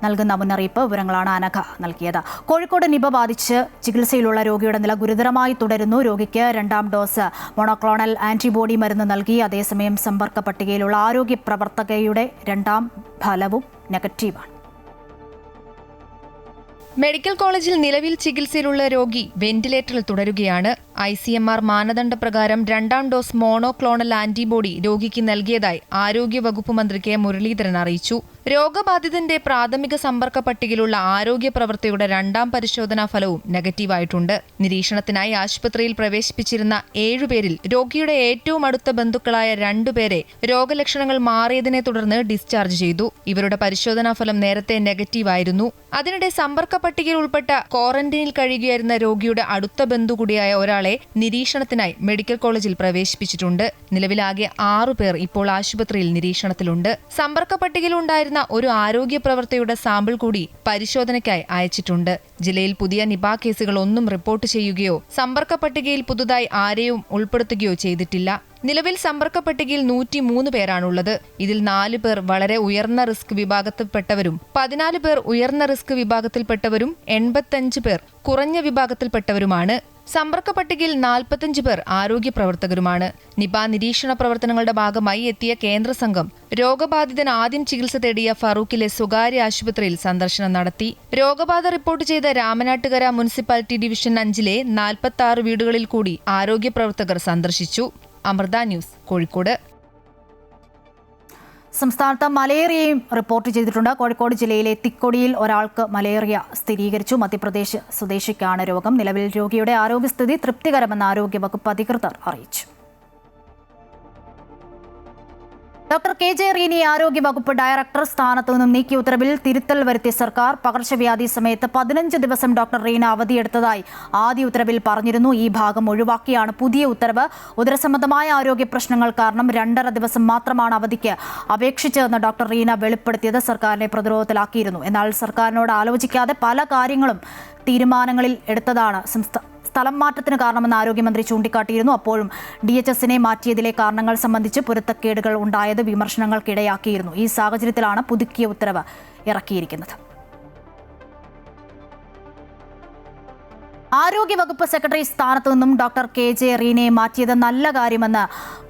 നൽകുന്ന മുന്നറിയിപ്പ്. വിവരങ്ങളാണ് അനഘ നൽകിയത്. കോഴിക്കോട് നിപ ബാധിച്ച് ചികിത്സയിലുള്ള രോഗിയുടെ നില ഗുരുതരമായി തുടരുന്നു. രോഗിക്ക് 2ാം ഡോസ് മോണോക്ലോണൽ ആന്റിബോഡി മരുന്ന് നൽകി. അതേസമയം സമ്പർക്ക പട്ടികയിലുള്ള ആരോഗ്യ പ്രവർത്തകയുടെ 2ാം ഫലവും നെഗറ്റീവാണ്. മെഡിക്കൽ കോളേജിൽ നിലവിൽ ചികിത്സയിലുള്ള രോഗി വെന്റിലേറ്ററിൽ തുടരുകയാണ്. ICMR മാനദണ്ഡപ്രകാരം 2ാം ഡോസ് മോണോക്ലോണൽ ആന്റിബോഡി രോഗിക്ക് നൽകിയതായി ആരോഗ്യവകുപ്പ് മന്ത്രി കെ മുരളീധരൻ അറിയിച്ചു. രോഗബാധിതന്റെ പ്രാഥമിക സമ്പർക്ക പട്ടികയിലുള്ള ആരോഗ്യ പ്രവർത്തകയുടെ 2ാം പരിശോധനാ ഫലവും നെഗറ്റീവായിട്ടുണ്ട്. നിരീക്ഷണത്തിനായി ആശുപത്രിയിൽ പ്രവേശിപ്പിച്ചിരുന്ന 7 പേരിൽ രോഗിയുടെ ഏറ്റവും അടുത്ത ബന്ധുക്കളായ 2 പേരെ രോഗലക്ഷണങ്ങൾ മാറിയതിനെ തുടർന്ന് ഡിസ്ചാർജ് ചെയ്തു. ഇവരുടെ പരിശോധനാ ഫലം നേരത്തെ നെഗറ്റീവായിരുന്നു. അതിനിടെ സമ്പർക്ക പട്ടികയിൽ ഉൾപ്പെട്ട ക്വാറന്റൈനിൽ കഴിയുകയായിരുന്ന രോഗിയുടെ അടുത്ത ബന്ധു കൂടിയായ ഒരാളെ നിരീക്ഷണത്തിനായി മെഡിക്കൽ കോളേജിൽ പ്രവേശിപ്പിച്ചിട്ടുണ്ട്. നിലവിലാകെ 6 പേർ ഇപ്പോൾ ആശുപത്രിയിൽ നിരീക്ഷണത്തിലുണ്ട്. സമ്പർക്ക പട്ടികയിൽ ഉണ്ടായിരുന്ന ഒരു ആരോഗ്യ പ്രവർത്തകയുടെ സാമ്പിൾ കൂടി പരിശോധനയ്ക്കായി അയച്ചിട്ടുണ്ട്. ജില്ലയിൽ പുതിയ നിപ കേസുകൾ ഒന്നും റിപ്പോർട്ട് ചെയ്യുകയോ സമ്പർക്ക പട്ടികയിൽ പുതുതായി ആരെയും ഉൾപ്പെടുത്തുകയോ ചെയ്തിട്ടില്ല. നിലവിൽ സമ്പർക്ക പട്ടികയിൽ 103 പേരാണുള്ളത്. ഇതിൽ 4 പേർ വളരെ ഉയർന്ന റിസ്ക് വിഭാഗത്തിൽപ്പെട്ടവരും 14 പേർ ഉയർന്ന റിസ്ക് വിഭാഗത്തിൽപ്പെട്ടവരും 85 പേർ കുറഞ്ഞ വിഭാഗത്തിൽപ്പെട്ടവരുമാണ്. സമ്പർക്ക പട്ടികയിൽ 45 പേർ ആരോഗ്യ പ്രവർത്തകരുമാണ്. നിപ നിരീക്ഷണ പ്രവർത്തനങ്ങളുടെ ഭാഗമായി എത്തിയ കേന്ദ്ര സംഘം രോഗബാധിതൻ ആദ്യം ചികിത്സ തേടിയ ഫറൂഖിലെ സ്വകാര്യ ആശുപത്രിയിൽ സന്ദർശനം നടത്തി. രോഗബാധ റിപ്പോർട്ട് ചെയ്ത രാമനാട്ടുകര മുനിസിപ്പാലിറ്റി ഡിവിഷൻ 5-ലെ 46 വീടുകളിൽ കൂടി ആരോഗ്യ പ്രവർത്തകർ സന്ദർശിച്ചു. അമൃത ന്യൂസ്, കോഴിക്കോട്. സംസ്ഥാനത്ത് മലേറിയയും റിപ്പോർട്ട് ചെയ്തിട്ടുണ്ട്. കോഴിക്കോട് ജില്ലയിലെ തിക്കൊടിയിൽ ഒരാൾക്ക് മലേറിയ സ്ഥിരീകരിച്ചു. മധ്യപ്രദേശ് സ്വദേശിക്കാണ് രോഗം. നിലവിൽ രോഗിയുടെ ആരോഗ്യസ്ഥിതി തൃപ്തികരമെന്ന് ആരോഗ്യവകുപ്പ് അധികൃതർ അറിയിച്ചു. ഡോക്ടർ KJ റീനി ആരോഗ്യവകുപ്പ് ഡയറക്ടർ സ്ഥാനത്തു നിന്നും നീക്കിയ ഉത്തരവിൽ തിരുത്തൽ വരുത്തിയ സർക്കാർ. പകർച്ചവ്യാധി സമയത്ത് 15 ദിവസം ഡോക്ടർ റീന അവധിയെടുത്തതായി ആദ്യ ഉത്തരവിൽ പറഞ്ഞിരുന്നു. ഈ ഭാഗം ഒഴിവാക്കിയാണ് പുതിയ ഉത്തരവ്. ഉദരസംബന്ധമായ ആരോഗ്യ പ്രശ്നങ്ങൾ കാരണം 2.5 ദിവസം മാത്രമാണ് അവധിക്ക് അപേക്ഷിച്ചതെന്ന് ഡോക്ടർ റീന വെളിപ്പെടുത്തിയത് സർക്കാരിനെ പ്രതിരോധത്തിലാക്കിയിരുന്നു. എന്നാൽ സർക്കാരിനോട് ആലോചിക്കാതെ പല കാര്യങ്ങളും തീരുമാനങ്ങളിൽ എടുത്തതാണ് സ്ഥലം മാറ്റത്തിന് കാരണമെന്ന് ആരോഗ്യമന്ത്രി ചൂണ്ടിക്കാട്ടിയിരുന്നു. അപ്പോഴും DHSനെ മാറ്റിയതിലെ കാരണങ്ങൾ സംബന്ധിച്ച് പൊരുത്തക്കേടുകൾ ഉണ്ടായത് വിമർശനങ്ങൾക്കിടയാക്കിയിരുന്നു. ഈ സാഹചര്യത്തിലാണ് പുതുക്കിയ ഉത്തരവ് ഇറക്കിയിരിക്കുന്നത്. ആരോഗ്യവകുപ്പ് സെക്രട്ടറി സ്ഥാനത്തു നിന്നും ഡോക്ടർ KJ റീനയെ മാറ്റിയത് നല്ല കാര്യമെന്ന്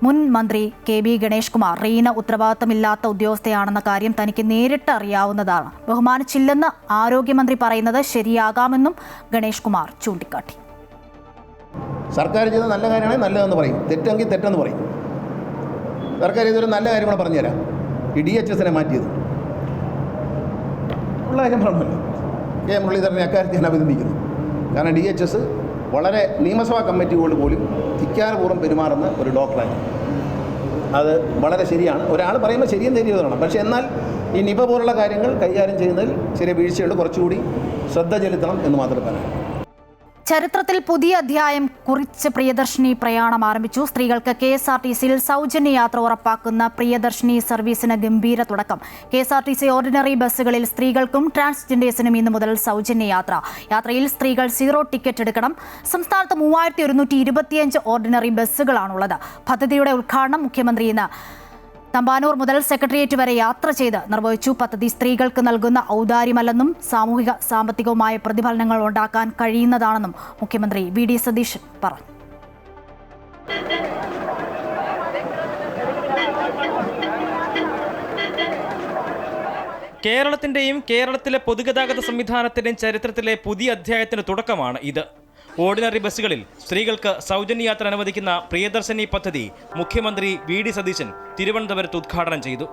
മുൻ മന്ത്രി KB ഗണേഷ് കുമാർ. റീന ഉത്തരവാദിത്തമില്ലാത്ത ഉദ്യോഗസ്ഥയാണെന്ന കാര്യം തനിക്ക് നേരിട്ട് അറിയാവുന്നതാണ്. ബഹുമാനിച്ചില്ലെന്ന് ആരോഗ്യമന്ത്രി പറയുന്നത് ശരിയാകാമെന്നും ഗണേഷ് കുമാർ ചൂണ്ടിക്കാട്ടി. സർക്കാർ ചെയ്ത നല്ല കാര്യമാണെങ്കിൽ നല്ലതെന്ന് പറയും, തെറ്റെങ്കിൽ തെറ്റെന്ന് പറയും. സർക്കാർ ചെയ്തൊരു നല്ല കാര്യം കൂടെ പറഞ്ഞുതരാം. ഈ DHSനെ മാറ്റിയത് ഉള്ള കാര്യം പറഞ്ഞല്ലോ. കെ മുരളീധരനെ അക്കാര്യത്തിൽ ഞാൻ അഭിനന്ദിക്കുന്നു. കാരണം DHS വളരെ നിയമസഭാ കമ്മിറ്റികളോട് പോലും ധിക്കാരപൂർവ്വം പെരുമാറുന്ന ഒരു ഡോക്ടറാണ്. അത് വളരെ ശരിയാണ്. ഒരാൾ പറയുമ്പോൾ ശരിയും തെറ്റിയതാണ്. പക്ഷേ എന്നാൽ ഈ നിപ പോലുള്ള കാര്യങ്ങൾ കൈകാര്യം ചെയ്യുന്നതിൽ ചെറിയ വീഴ്ചയുണ്ട്. കുറച്ചുകൂടി ശ്രദ്ധ ചെലുത്തണം എന്ന് മാത്രമേ പറയാം. ചരിത്രത്തിൽ പുതിയ അധ്യായം കുറിച്ച് പ്രിയദർശിനി പ്രയാണം ആരംഭിച്ചു. സ്ത്രീകൾക്ക് KSRTCയിൽ സൗജന്യ യാത്ര ഉറപ്പാക്കുന്ന പ്രിയദർശിനി സർവീസിന് ഗംഭീര തുടക്കം. KSRTC ഓർഡിനറി ബസ്സുകളിൽ സ്ത്രീകൾക്കും ട്രാൻസ്ജെൻഡേഴ്സിനും ഇന്നു മുതൽ സൗജന്യ യാത്ര. യാത്രയിൽ സ്ത്രീകൾ 0 ടിക്കറ്റ് എടുക്കണം. സംസ്ഥാനത്ത് 3125 ഓർഡിനറി ബസ്സുകളാണുള്ളത്. പദ്ധതിയുടെ ഉദ്ഘാടനം മുഖ്യമന്ത്രി ഇന്ന് തമ്പാനൂർ മുതൽ സെക്രട്ടേറിയറ്റ് വരെ യാത്ര ചെയ്ത് നിർവഹിച്ചു. പദ്ധതി സ്ത്രീകൾക്ക് നൽകുന്ന ഔദാര്യമല്ലെന്നും സാമൂഹിക സാമ്പത്തികവുമായ പ്രതിഫലനങ്ങൾ ഉണ്ടാക്കാൻ കഴിയുന്നതാണെന്നും മുഖ്യമന്ത്രി VD സതീശൻ പറഞ്ഞു. കേരളത്തിന്റെയും കേരളത്തിലെ പൊതുഗതാഗത സംവിധാനത്തിന്റെയും ചരിത്രത്തിലെ പുതിയ അധ്യായത്തിന് തുടക്കമാണ് ഇത്. ഓർഡിനറി ബസ്സുകളിൽ സ്ത്രീകൾക്ക് സൗജന്യ യാത്ര അനുവദിക്കുന്ന പ്രിയദർശിനി പദ്ധതി മുഖ്യമന്ത്രി VD സതീശൻ തിരുവനന്തപുരത്ത് ഉദ്ഘാടനം ചെയ്തു.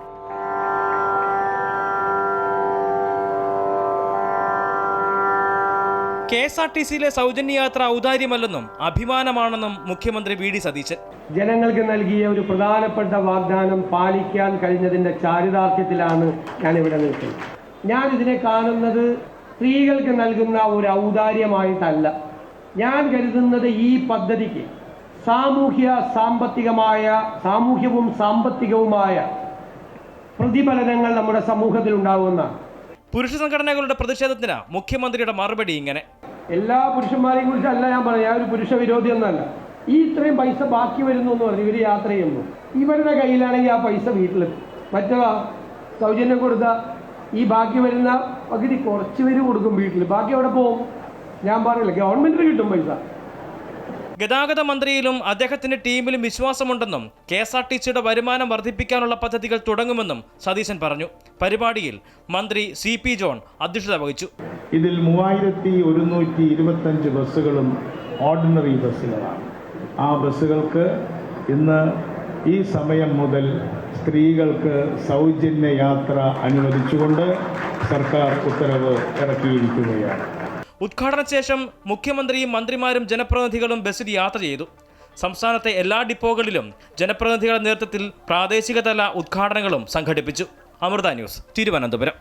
KSRTCയിലെ സൗജന്യ യാത്ര ഔദാര്യമല്ലെന്നും അഭിമാനമാണെന്നും മുഖ്യമന്ത്രി VD സതീശൻ. ജനങ്ങൾക്ക് നൽകിയ ഒരു പ്രധാനപ്പെട്ട വാഗ്ദാനം പാലിക്കാൻ കഴിഞ്ഞതിന്റെ ചാരിതാർത്ഥ്യത്തിലാണ് ഞാനിവിടെ നിൽക്കുന്നത്. ഞാൻ ഇതിനെ കാണുന്നത് സ്ത്രീകൾക്ക് നൽകുന്ന ഒരു ഔദാര്യമായിട്ടല്ല. ഞാൻ കരുതുന്നത് ഈ പദ്ധതിക്ക് സാമൂഹ്യവും സാമ്പത്തികവുമായ പ്രതിഫലനങ്ങൾ നമ്മുടെ സമൂഹത്തിൽ ഉണ്ടാകുന്ന പുരുഷ സംഘടനകളുടെ പ്രതിഷേധത്തിന് മുഖ്യമന്ത്രിയുടെ മറുപടി ഇങ്ങനെ: എല്ലാ പുരുഷന്മാരെയും കുറിച്ചല്ല ഞാൻ പറഞ്ഞു, ഞാൻ ഒരു പുരുഷ വിരോധി ഒന്നല്ല. ഈ ഇത്രയും പൈസ ബാക്കി വരുന്നു എന്ന് പറഞ്ഞു ഇവർ യാത്ര ചെയ്യുമ്പോൾ ഇവരുടെ കയ്യിലാണെങ്കിൽ ആ പൈസ വീട്ടിലെത്തും. മറ്റേതാ സൗജന്യം കൊടുത്ത ഈ ബാക്കി വരുന്ന പകുതി കുറച്ച് പേര് കൊടുക്കും വീട്ടിൽ, ബാക്കി അവിടെ പോകും. ഞാൻ പറഞ്ഞില്ല, ഗവൺമെന്റിന് കിട്ടും പൈസ. ഗതാഗത മന്ത്രിയിലും അദ്ദേഹത്തിന്റെ ടീമിലും വിശ്വാസമുണ്ടെന്നും KSRTCയുടെ വരുമാനം വർദ്ധിപ്പിക്കാനുള്ള പദ്ധതികൾ തുടങ്ങുമെന്നും സതീശൻ പറഞ്ഞു. പരിപാടിയിൽ മന്ത്രി CP ജോൺ അധ്യക്ഷത വഹിച്ചു. ഇതിൽ 3125 ബസ്സുകളും ഓർഡിനറി ബസ്സുകളാണ്. ആ ബസ്സുകൾക്ക് ഇന്ന് ഈ സമയം മുതൽ സ്ത്രീകൾക്ക് സൗജന്യ യാത്ര അനുവദിച്ചുകൊണ്ട് സർക്കാർ ഉത്തരവ് ഇറക്കിയിരിക്കുകയാണ്. ഉദ്ഘാടനശേഷം മുഖ്യമന്ത്രിയും മന്ത്രിമാരും ജനപ്രതിനിധികളും ബസ്സിൽ യാത്ര ചെയ്തു. സംസ്ഥാനത്തെ എല്ലാ ഡിപ്പോകളിലും ജനപ്രതിനിധികളുടെ നേതൃത്വത്തിൽ പ്രാദേശികതല ഉദ്ഘാടനങ്ങളും സംഘടിപ്പിച്ചു. അമൃത ന്യൂസ്, തിരുവനന്തപുരം.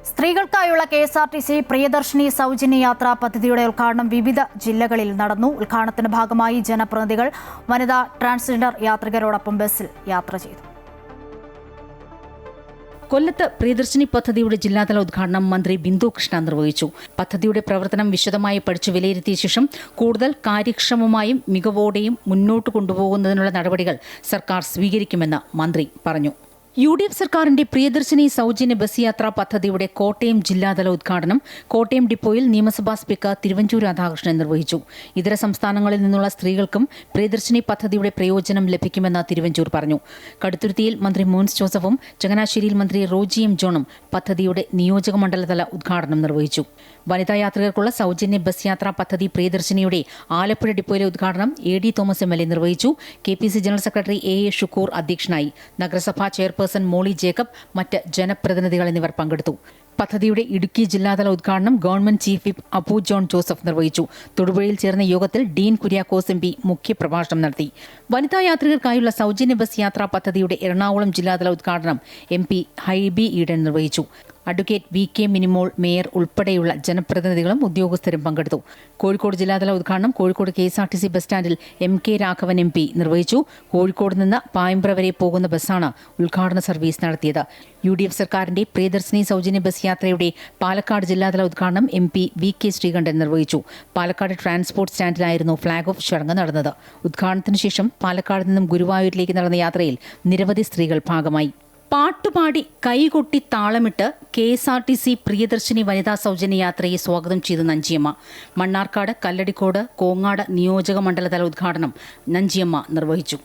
സ്ത്രീകൾക്കായുള്ള KSRTC പ്രിയദർശിനി സൗജന്യ യാത്രാ പദ്ധതിയുടെ ഉദ്ഘാടനം വിവിധ ജില്ലകളിൽ നടന്നു. ഉദ്ഘാടനത്തിന്റെ ഭാഗമായി ജനപ്രതിനിധികൾ വനിതാ ട്രാൻസ്ജെൻഡർ യാത്രികരോടൊപ്പം ബസ്സിൽ യാത്ര ചെയ്തു. കൊല്ലത്ത് പ്രിയദർശിനി പദ്ധതിയുടെ ജില്ലാതല ഉദ്ഘാടനം മന്ത്രി ബിന്ദു കൃഷ്ണ നിർവഹിച്ചു. പദ്ധതിയുടെ പ്രവർത്തനം വിശദമായി പഠിച്ചു വിലയിരുത്തിയ ശേഷം കൂടുതൽ കാര്യക്ഷമമായും മികവോടെയും മുന്നോട്ട് കൊണ്ടുപോകുന്നതിനുള്ള നടപടികൾ സർക്കാർ സ്വീകരിക്കുമെന്ന് മന്ത്രി പറഞ്ഞു. UDF സർക്കാരിന്റെ പ്രിയദർശിനി സൗജന്യ ബസ് യാത്രാ പദ്ധതിയുടെ കോട്ടയം ജില്ലാതല ഉദ്ഘാടനം കോട്ടയം ഡിപ്പോയിൽ നിയമസഭാ സ്പീക്കർ തിരുവഞ്ചൂർ രാധാകൃഷ്ണൻ നിർവഹിച്ചു. ഇതര സംസ്ഥാനങ്ങളിൽ നിന്നുള്ള സ്ത്രീകൾക്കും പ്രിയദർശിനി പദ്ധതിയുടെ പ്രയോജനം ലഭിക്കുമെന്ന് തിരുവഞ്ചൂർ പറഞ്ഞു. കടുത്തുരുത്തിയിൽ മന്ത്രി മോൻസ് ജോസഫും ചങ്ങനാശ്ശേരിയിൽ മന്ത്രി റോജി എം ജോണും പദ്ധതിയുടെ നിയോജക മണ്ഡലതല ഉദ്ഘാടനം നിർവഹിച്ചു. വനിതാ യാത്രികർക്കുള്ള സൗജന്യ ബസ് യാത്രാ പദ്ധതി പ്രിയദർശിനിയുടെ ആലപ്പുഴ ഡിപ്പോയിലെ ഉദ്ഘാടനം AD തോമസ് MLA നിർവഹിച്ചു. KPC general secretary AA Shukoor അധ്യക്ഷനായി. നഗരസഭാ ചെയർപേഴ്സൺ മോളി ജേക്കബ്, മറ്റ് ജനപ്രതിനിധികൾ എന്നിവർ പങ്കെടുത്തു. പദ്ധതിയുടെ ഇടുക്കി ജില്ലാതല ഉദ്ഘാടനം government chief whip Appu John Joseph നിർവഹിച്ചു. തൊടുപുഴയിൽ ചേർന്ന യോഗത്തിൽ ഡീൻ കുര്യാക്കോസ് MP മുഖ്യപ്രഭാഷണം നടത്തി. വനിതാ യാത്രികർക്കായുള്ള സൗജന്യ ബസ് യാത്രാ പദ്ധതിയുടെ എറണാകുളം ജില്ലാതല ഉദ്ഘാടനം MP ഹൈബി ഈഡൻ നിർവഹിച്ചു. അഡ്വക്കേറ്റ് VK മിനിമോൾ, മേയർ ഉൾപ്പെടെയുള്ള ജനപ്രതിനിധികളും ഉദ്യോഗസ്ഥരും പങ്കെടുത്തു. കോഴിക്കോട് ജില്ലാതല ഉദ്ഘാടനം കോഴിക്കോട് KSRTC ബസ് സ്റ്റാൻഡിൽ MK രാഘവൻ MP നിർവഹിച്ചു. കോഴിക്കോട് നിന്ന് പായമ്പ്ര വരെ പോകുന്ന ബസ്സാണ് ഉദ്ഘാടന സർവീസ് നടത്തിയത്. UDF സർക്കാരിന്റെ പ്രിയദർശിനി സൗജന്യ ബസ് യാത്രയുടെ പാലക്കാട് ജില്ലാതല ഉദ്ഘാടനം MP VK ശ്രീകണ്ഠൻ നിർവഹിച്ചു. പാലക്കാട് ട്രാൻസ്പോർട്ട് സ്റ്റാൻഡിലായിരുന്നു ഫ്ളാഗ് ഓഫ് ചടങ്ങ് നടന്നത്. ഉദ്ഘാടനത്തിന് ശേഷം പാലക്കാട് നിന്നും ഗുരുവായൂരിലേക്ക് നടന്ന യാത്രയിൽ നിരവധി സ്ത്രീകൾ ഭാഗമായി. പാട്ടുപാടി കൈകൊട്ടി താളമിട്ട് KSRTC പ്രിയദർശിനി വനിതാ സൗജന്യ യാത്രയെ സ്വാഗതം ചെയ്ത് നഞ്ചിയമ്മ. മണ്ണാർക്കാട്, കല്ലടിക്കോട്, കോങ്ങാട് നിയോജക മണ്ഡലതല ഉദ്ഘാടനം നഞ്ചിയമ്മ നിർവഹിച്ചു.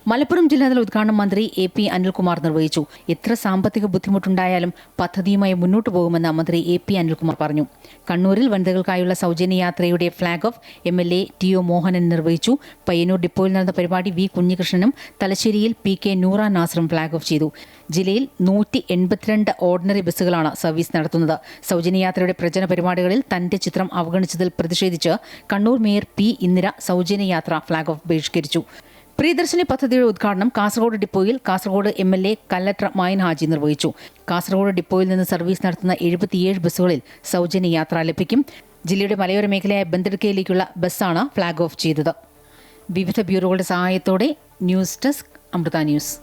മലപ്പുറം ജില്ലാതല ഉദ്ഘാടനം മന്ത്രി AP അനിൽകുമാർ നിർവഹിച്ചു. എത്ര സാമ്പത്തിക ബുദ്ധിമുട്ടുണ്ടായാലും പദ്ധതിയുമായി മുന്നോട്ടു പോകുമെന്ന് മന്ത്രി AP അനിൽകുമാർ പറഞ്ഞു. കണ്ണൂരിൽ വനിതകൾക്കായുള്ള സൗജന്യ യാത്രയുടെ flag off MLA TO Mohanan നിർവഹിച്ചു. പയ്യന്നൂർ ഡിപ്പോയിൽ നടന്ന പരിപാടി V കുഞ്ഞികൃഷ്ണനും തലശ്ശേരിയിൽ PK നൂറ നാസറും ഫ്ളാഗ് ഓഫ് ചെയ്തു. ജില്ലയിൽ 182 ഓർഡിനറി ബസ്സുകളാണ് സർവീസ് നടത്തുന്നത്. സൗജന്യ യാത്രയുടെ പ്രചരണ പരിപാടികളിൽ തന്റെ ചിത്രം അവഗണിച്ചതിൽ പ്രതിഷേധിച്ച് കണ്ണൂർ മേയർ P ഇന്ദിര സൗജന്യ യാത്ര ഫ്ളാഗ് ഓഫ് ബഹിഷ്കരിച്ചു. പ്രിയദർശിനി പദ്ധതിയുടെ ഉദ്ഘാടനം കാസർഗോഡ് ഡിപ്പോയിൽ കാസർഗോഡ് MLA കല്ലട്ര മൈൻ ഹാജി നിർവഹിച്ചു. കാസർഗോഡ് ഡിപ്പോയിൽ നിന്ന് സർവീസ് നടത്തുന്ന 77 ബസ്സുകളിൽ സൗജന്യ യാത്ര ലഭിക്കും. ജില്ലയുടെ മലയോര മേഖലയായ ബന്തെടുക്കയിലേക്കുള്ള ബസ്സാണ് ഫ്ളാഗ് ഓഫ് ചെയ്തത്. വിവിധ ബ്യൂറോകളുടെ സഹായത്തോടെ news desk, Amrita news.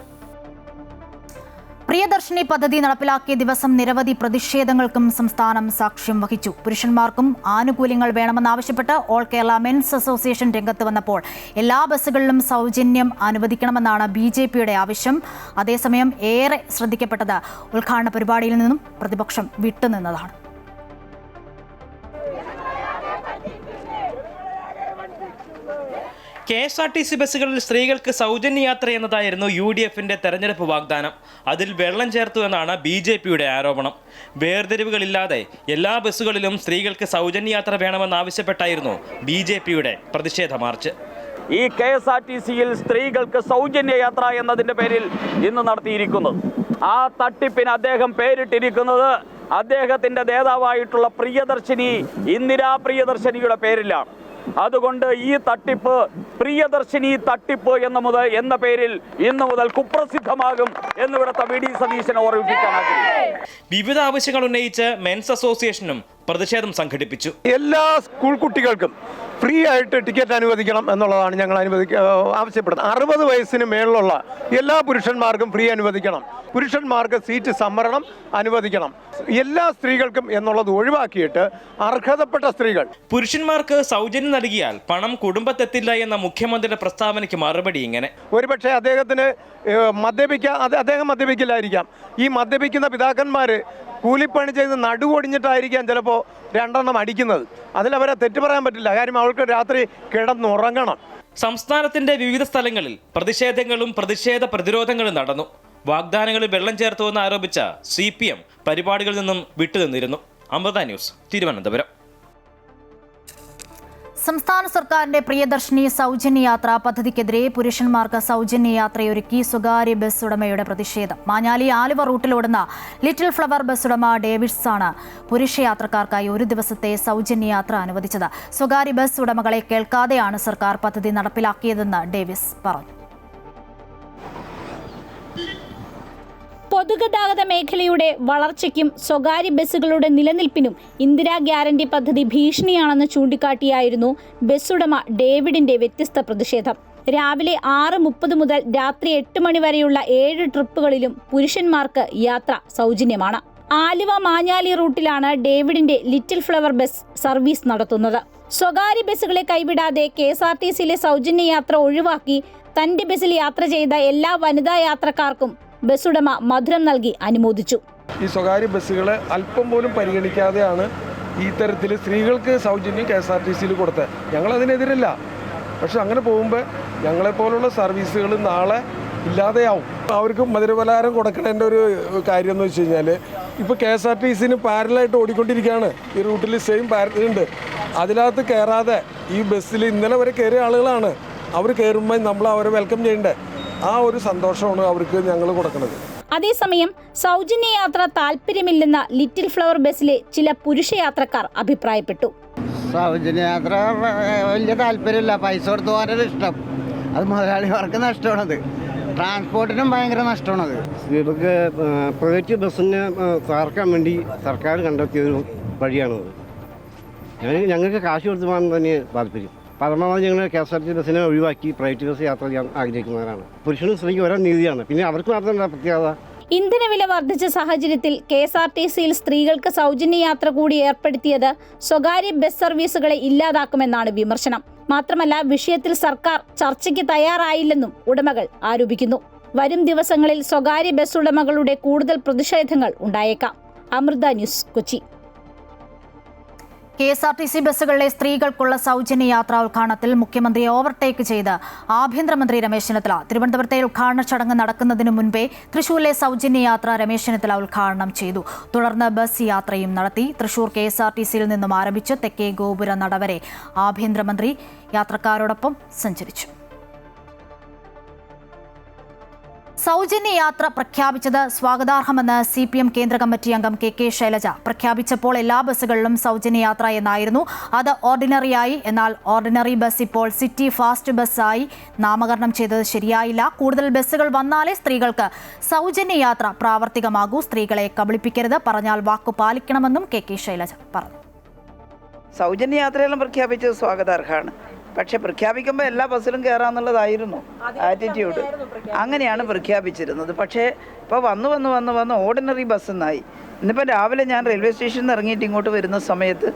Priyadarshini പദ്ധതി നടപ്പിലാക്കിയ ദിവസം നിരവധി പ്രതിഷേധങ്ങൾക്കും സംസ്ഥാനം സാക്ഷ്യം വഹിച്ചു. പുരുഷന്മാർക്കും ആനുകൂല്യങ്ങൾ വേണമെന്നാവശ്യപ്പെട്ട് ഓൾ കേരള മെൻസ് അസോസിയേഷൻ രംഗത്ത് വന്നപ്പോൾ എല്ലാ ബസ്സുകളിലും സൗജന്യം അനുവദിക്കണമെന്നാണ് BJPയുടെ ആവശ്യം. അതേസമയം ഏറെ ശ്രദ്ധിക്കപ്പെട്ടത് ഉദ്ഘാടന പരിപാടിയിൽ നിന്നും പ്രതിപക്ഷം വിട്ടുനിന്നതാണ്. KSRTC ബസ്സുകളിൽ സ്ത്രീകൾക്ക് സൗജന്യ യാത്ര എന്നതായിരുന്നു UDFന്റെ തെരഞ്ഞെടുപ്പ് വാഗ്ദാനം. അതിൽ വെള്ളം ചേർത്തു എന്നാണ് BJPയുടെ ആരോപണം. വേർതിരിവുകളില്ലാതെ എല്ലാ ബസ്സുകളിലും സ്ത്രീകൾക്ക് സൗജന്യ യാത്ര വേണമെന്നാവശ്യപ്പെട്ടായിരുന്നു BJPയുടെ പ്രതിഷേധ മാർച്ച്. ഈ KSRTCയിൽ സ്ത്രീകൾക്ക് സൗജന്യ യാത്ര എന്നതിൻ്റെ പേരിൽ ഇന്ന് നടത്തിയിരിക്കുന്നത്. ആ തട്ടിപ്പിന് അദ്ദേഹം പേരിട്ടിരിക്കുന്നത് അദ്ദേഹത്തിൻ്റെ നേതാവായിട്ടുള്ള പ്രിയദർശിനി, ഇന്ദിരാ പ്രിയദർശിനിയുടെ പേരിലാണ്. അതുകൊണ്ട് ഈ തട്ടിപ്പ് പ്രിയദർശിനി തട്ടിപ്പ് എന്ന പേരിൽ ഇന്നു മുതൽ കുപ്രസിദ്ധമാകും എന്നിവിടുത്തെ VD സതീശനെ ഓർമ്മിപ്പിക്കാനാകും. വിവിധ ആവശ്യങ്ങൾ ഉന്നയിച്ച് മെൻസ് അസോസിയേഷനും പ്രതിഷേധം സംഘടിപ്പിച്ചു. എല്ലാ സ്കൂൾ കുട്ടികൾക്കും ഫ്രീ ആയിട്ട് ടിക്കറ്റ് അനുവദിക്കണം എന്നുള്ളതാണ് ഞങ്ങൾ ആവശ്യപ്പെടുന്നത്. 60 വയസ്സിന് മേളിലുള്ള എല്ലാ പുരുഷന്മാർക്കും ഫ്രീ അനുവദിക്കണം. പുരുഷന്മാർക്ക് സീറ്റ് സംവരണം അനുവദിക്കണം. എല്ലാ സ്ത്രീകൾക്കും എന്നുള്ളത് ഒഴിവാക്കിയിട്ട് അർഹതപ്പെട്ട സ്ത്രീകൾ. പുരുഷന്മാർക്ക് സൗജന്യം നൽകിയാൽ പണം കുടുംബത്തെത്തില്ല എന്ന മുഖ്യമന്ത്രിയുടെ പ്രസ്താവനയ്ക്ക് മറുപടി ഇങ്ങനെ: ഒരുപക്ഷെ അദ്ദേഹത്തിന് അദ്ദേഹം മദ്യപിക്കില്ലായിരിക്കാം. ഈ മദ്യപിക്കുന്ന പിതാക്കന്മാര് കൂലിപ്പണി ചെയ്ത് നടുവൊടിഞ്ഞിട്ടായിരിക്കാം ചിലപ്പോൾ 2 എണ്ണം അടിക്കുന്നത്. അതിലവരെ തെറ്റ് പറയാൻ പറ്റില്ല. കാര്യം അവർക്ക് രാത്രി കിടന്നുറങ്ങണം. സംസ്ഥാനത്തിന്റെ വിവിധ സ്ഥലങ്ങളിൽ പ്രതിഷേധങ്ങളും പ്രതിഷേധ പ്രതിരോധങ്ങളും നടന്നു. വാഗ്ദാനങ്ങളിൽ വെള്ളം ചേർത്തുവെന്ന് ആരോപിച്ച CPM പരിപാടികളിൽ നിന്നും വിട്ടുനിന്നിരുന്നു. അമൃത ന്യൂസ്, തിരുവനന്തപുരം. സംസ്ഥാന സർക്കാരിന്റെ പ്രിയദർശിനി സൗജന്യ യാത്രാ പദ്ധതിക്കെതിരെ പുരുഷന്മാർക്ക് സൗജന്യ യാത്രയൊരുക്കി സ്വകാര്യ ബസ് ഉടമയുടെ പ്രതിഷേധം. മാഞ്ഞാലി ആലുവ റൂട്ടിലോടുന്ന ലിറ്റിൽ ഫ്ലവർ ബസ് ഉടമ ഡേവിഡ്സ് ആണ് പുരുഷ യാത്രക്കാർക്കായി 1 ദിവസത്തെ സൗജന്യ യാത്ര അനുവദിച്ചത്. സ്വകാര്യ ബസ് ഉടമകളെ കേൾക്കാതെയാണ് സർക്കാർ പദ്ധതി നടപ്പിലാക്കിയതെന്ന് ഡേവിസ് പറഞ്ഞു. പൊതുഗതാഗത മേഖലയുടെ വളർച്ചയ്ക്കും സ്വകാര്യ ബസ്സുകളുടെ നിലനിൽപ്പിനും ഇന്ദിരാ ഗ്യാരണ്ടി പദ്ധതി ഭീഷണിയാണെന്ന് ചൂണ്ടിക്കാട്ടിയായിരുന്നു ബസ്സുടമ ഡേവിഡിന്റെ വ്യത്യസ്ത പ്രതിഷേധം. രാവിലെ 6:30 മുതൽ രാത്രി 8 മണി വരെയുള്ള 7 ട്രിപ്പുകളിലും പുരുഷന്മാർക്ക് യാത്ര സൗജന്യമാണ്. ആലുവ മാഞ്ഞാലി റൂട്ടിലാണ് ഡേവിഡിന്റെ ലിറ്റിൽ ഫ്ലവർ ബസ് സർവീസ് നടത്തുന്നത്. സ്വകാര്യ ബസ്സുകളെ കൈവിടാതെ KSRTCയിലെ സൗജന്യ യാത്ര ഒഴിവാക്കി തന്റെ ബസ്സിൽ യാത്ര ചെയ്ത എല്ലാ വനിതാ യാത്രക്കാർക്കും ബസ്സുടമ മധുരം നൽകി അനുമോദിച്ചു. ഈ സ്വകാര്യ ബസ്സുകളെ അല്പം പോലും പരിഗണിക്കാതെയാണ് ഈ തരത്തിൽ സ്ത്രീകൾക്ക് സൗജന്യം KSRTCയിൽ കൊടുത്തത്. ഞങ്ങളതിനെതിരല്ല. പക്ഷെ അങ്ങനെ പോകുമ്പോൾ ഞങ്ങളെപ്പോലുള്ള സർവീസുകൾ നാളെ ഇല്ലാതെയാവും. അവർക്ക് മധുരപലഹാരം കൊടുക്കണതിൻ്റെ ഒരു കാര്യം എന്ന് വെച്ച് കഴിഞ്ഞാൽ ഇപ്പോൾ KSRTCന് പാരലായിട്ട് ഓടിക്കൊണ്ടിരിക്കുകയാണ്. ഈ റൂട്ടിൽ സെയിം പാരലുണ്ട്. അതിനകത്ത് കയറാതെ ഈ ബസ്സിൽ ഇന്നലെ വരെ കയറിയ ആളുകളാണ്. അവർ കയറുമ്പോൾ നമ്മൾ അവരെ വെൽക്കം ചെയ്യണ്ടേ? ആ ഒരു സന്തോഷമാണ് അവർക്ക് ഞങ്ങൾ കൊടുക്കുന്നത്. അതേസമയം സൗജന്യ യാത്ര താല്പര്യമില്ലെന്ന ലിറ്റിൽ ഫ്ലവർ ബസ്സിലെ ചില പുരുഷ യാത്രക്കാർ അഭിപ്രായപ്പെട്ടു. സൗജന്യ യാത്ര വലിയ താല്പര്യമില്ല. പൈസ കൊടുത്ത് പോകാനൊരു ഇഷ്ടം. അത് മുതലാളിമാർക്ക് നഷ്ടമാണത്. ട്രാൻസ്പോർട്ടിനും ഭയങ്കര നഷ്ടമാണത്. സ്ത്രീകൾക്ക് പ്രൈവറ്റ് ബസ്സിന് ചേർക്കാൻ വേണ്ടി സർക്കാർ കണ്ടെത്തിയൊരു വഴിയാണത്. ഞങ്ങൾക്ക് കാശ് കൊടുത്ത് പോകാൻ തന്നെ താല്പര്യം. പരമാവധി ഞങ്ങൾ KSRTC ബസ്സിനെ ഒഴിവാക്കി പ്രൈവറ്റ് ബസ് യാത്ര ചെയ്യാൻ ആഗ്രഹിക്കുന്നവരാണ്. പുരുഷനും സ്ത്രീക്ക് ഒരേ നീതിയാണ്. പിന്നെ അവർക്ക് മാത്രമല്ല പ്രത്യേകത. ഇന്ധനവില വർദ്ധിച്ച സാഹചര്യത്തിൽ KSRTCയിൽ സ്ത്രീകൾക്ക് സൗജന്യ യാത്ര കൂടി ഏർപ്പെടുത്തിയത് സ്വകാര്യ ബസ് സർവീസുകളെ ഇല്ലാതാക്കുമെന്നാണ് വിമർശനം. മാത്രമല്ല, വിഷയത്തിൽ സർക്കാർ ചർച്ചയ്ക്ക് തയ്യാറായില്ലെന്നും ഉടമകൾ ആരോപിക്കുന്നു. വരും ദിവസങ്ങളിൽ സ്വകാര്യ ബസ് ഉടമകളുടെ കൂടുതൽ പ്രതിഷേധങ്ങൾ ഉണ്ടായേക്കാം. അമൃത ന്യൂസ്, കൊച്ചി. KSRTC ബസ്സുകളിലെ സ്ത്രീകൾക്കുള്ള സൗജന്യ യാത്രാ ഉദ്ഘാടനത്തിൽ മുഖ്യമന്ത്രിയെ ഓവർടേക്ക് ചെയ്ത് ആഭ്യന്തരമന്ത്രി രമേശ് ചെന്നിത്തല. തിരുവനന്തപുരത്തെ ഉദ്ഘാടന ചടങ്ങ് നടക്കുന്നതിനു മുൻപേ തൃശൂരിലെ സൗജന്യ യാത്ര രമേശ് ചെന്നിത്തല ഉദ്ഘാടനം ചെയ്തു. തുടർന്ന് ബസ് യാത്രയും നടത്തി. തൃശൂർ KSRTCയിൽ നിന്നും ആരംഭിച്ച് തെക്കേ ഗോപുര നട വരെ ആഭ്യന്തരമന്ത്രി യാത്രക്കാരോടൊപ്പം സഞ്ചരിച്ചു. സൗജന്യ യാത്ര പ്രഖ്യാപിച്ചത് സ്വാഗതാർഹമെന്ന് CPM കേന്ദ്ര കമ്മിറ്റി അംഗം KK ശൈലജ. പ്രഖ്യാപിച്ചപ്പോൾ എല്ലാ ബസ്സുകളിലും സൗജന്യ യാത്ര എന്നായിരുന്നു. അത് ഓർഡിനറിയായി. എന്നാൽ ഓർഡിനറി ബസ് ഇപ്പോൾ സിറ്റി ഫാസ്റ്റ് ബസ്സായി നാമകരണം ചെയ്തത് ശരിയായില്ല. കൂടുതൽ ബസ്സുകൾ വന്നാലേ സ്ത്രീകൾക്ക് സൗജന്യ യാത്ര പ്രാവർത്തികമാകൂ. സ്ത്രീകളെ കബളിപ്പിക്കരുത്. പറഞ്ഞാൽ വാക്കു പാലിക്കണമെന്നും KK ശൈലജ പറഞ്ഞു. സൗജന്യ യാത്രയെല്ലാം പ്രഖ്യാപിച്ചത് സ്വാഗതാർഹമാണ്. പക്ഷെ പ്രഖ്യാപിക്കുമ്പോൾ എല്ലാ ബസ്സിലും കയറാമെന്നുള്ളതായിരുന്നു ആറ്റിറ്റ്യൂഡ്. അങ്ങനെയാണ് പ്രഖ്യാപിച്ചിരുന്നത്. പക്ഷേ ഇപ്പോൾ വന്ന് ഓർഡിനറി ബസ്സെന്നായി. ഇന്നിപ്പോൾ രാവിലെ ഞാൻ റെയിൽവേ സ്റ്റേഷനിൽ നിന്ന് ഇറങ്ങിയിട്ട് ഇങ്ങോട്ട് വരുന്ന സമയത്ത്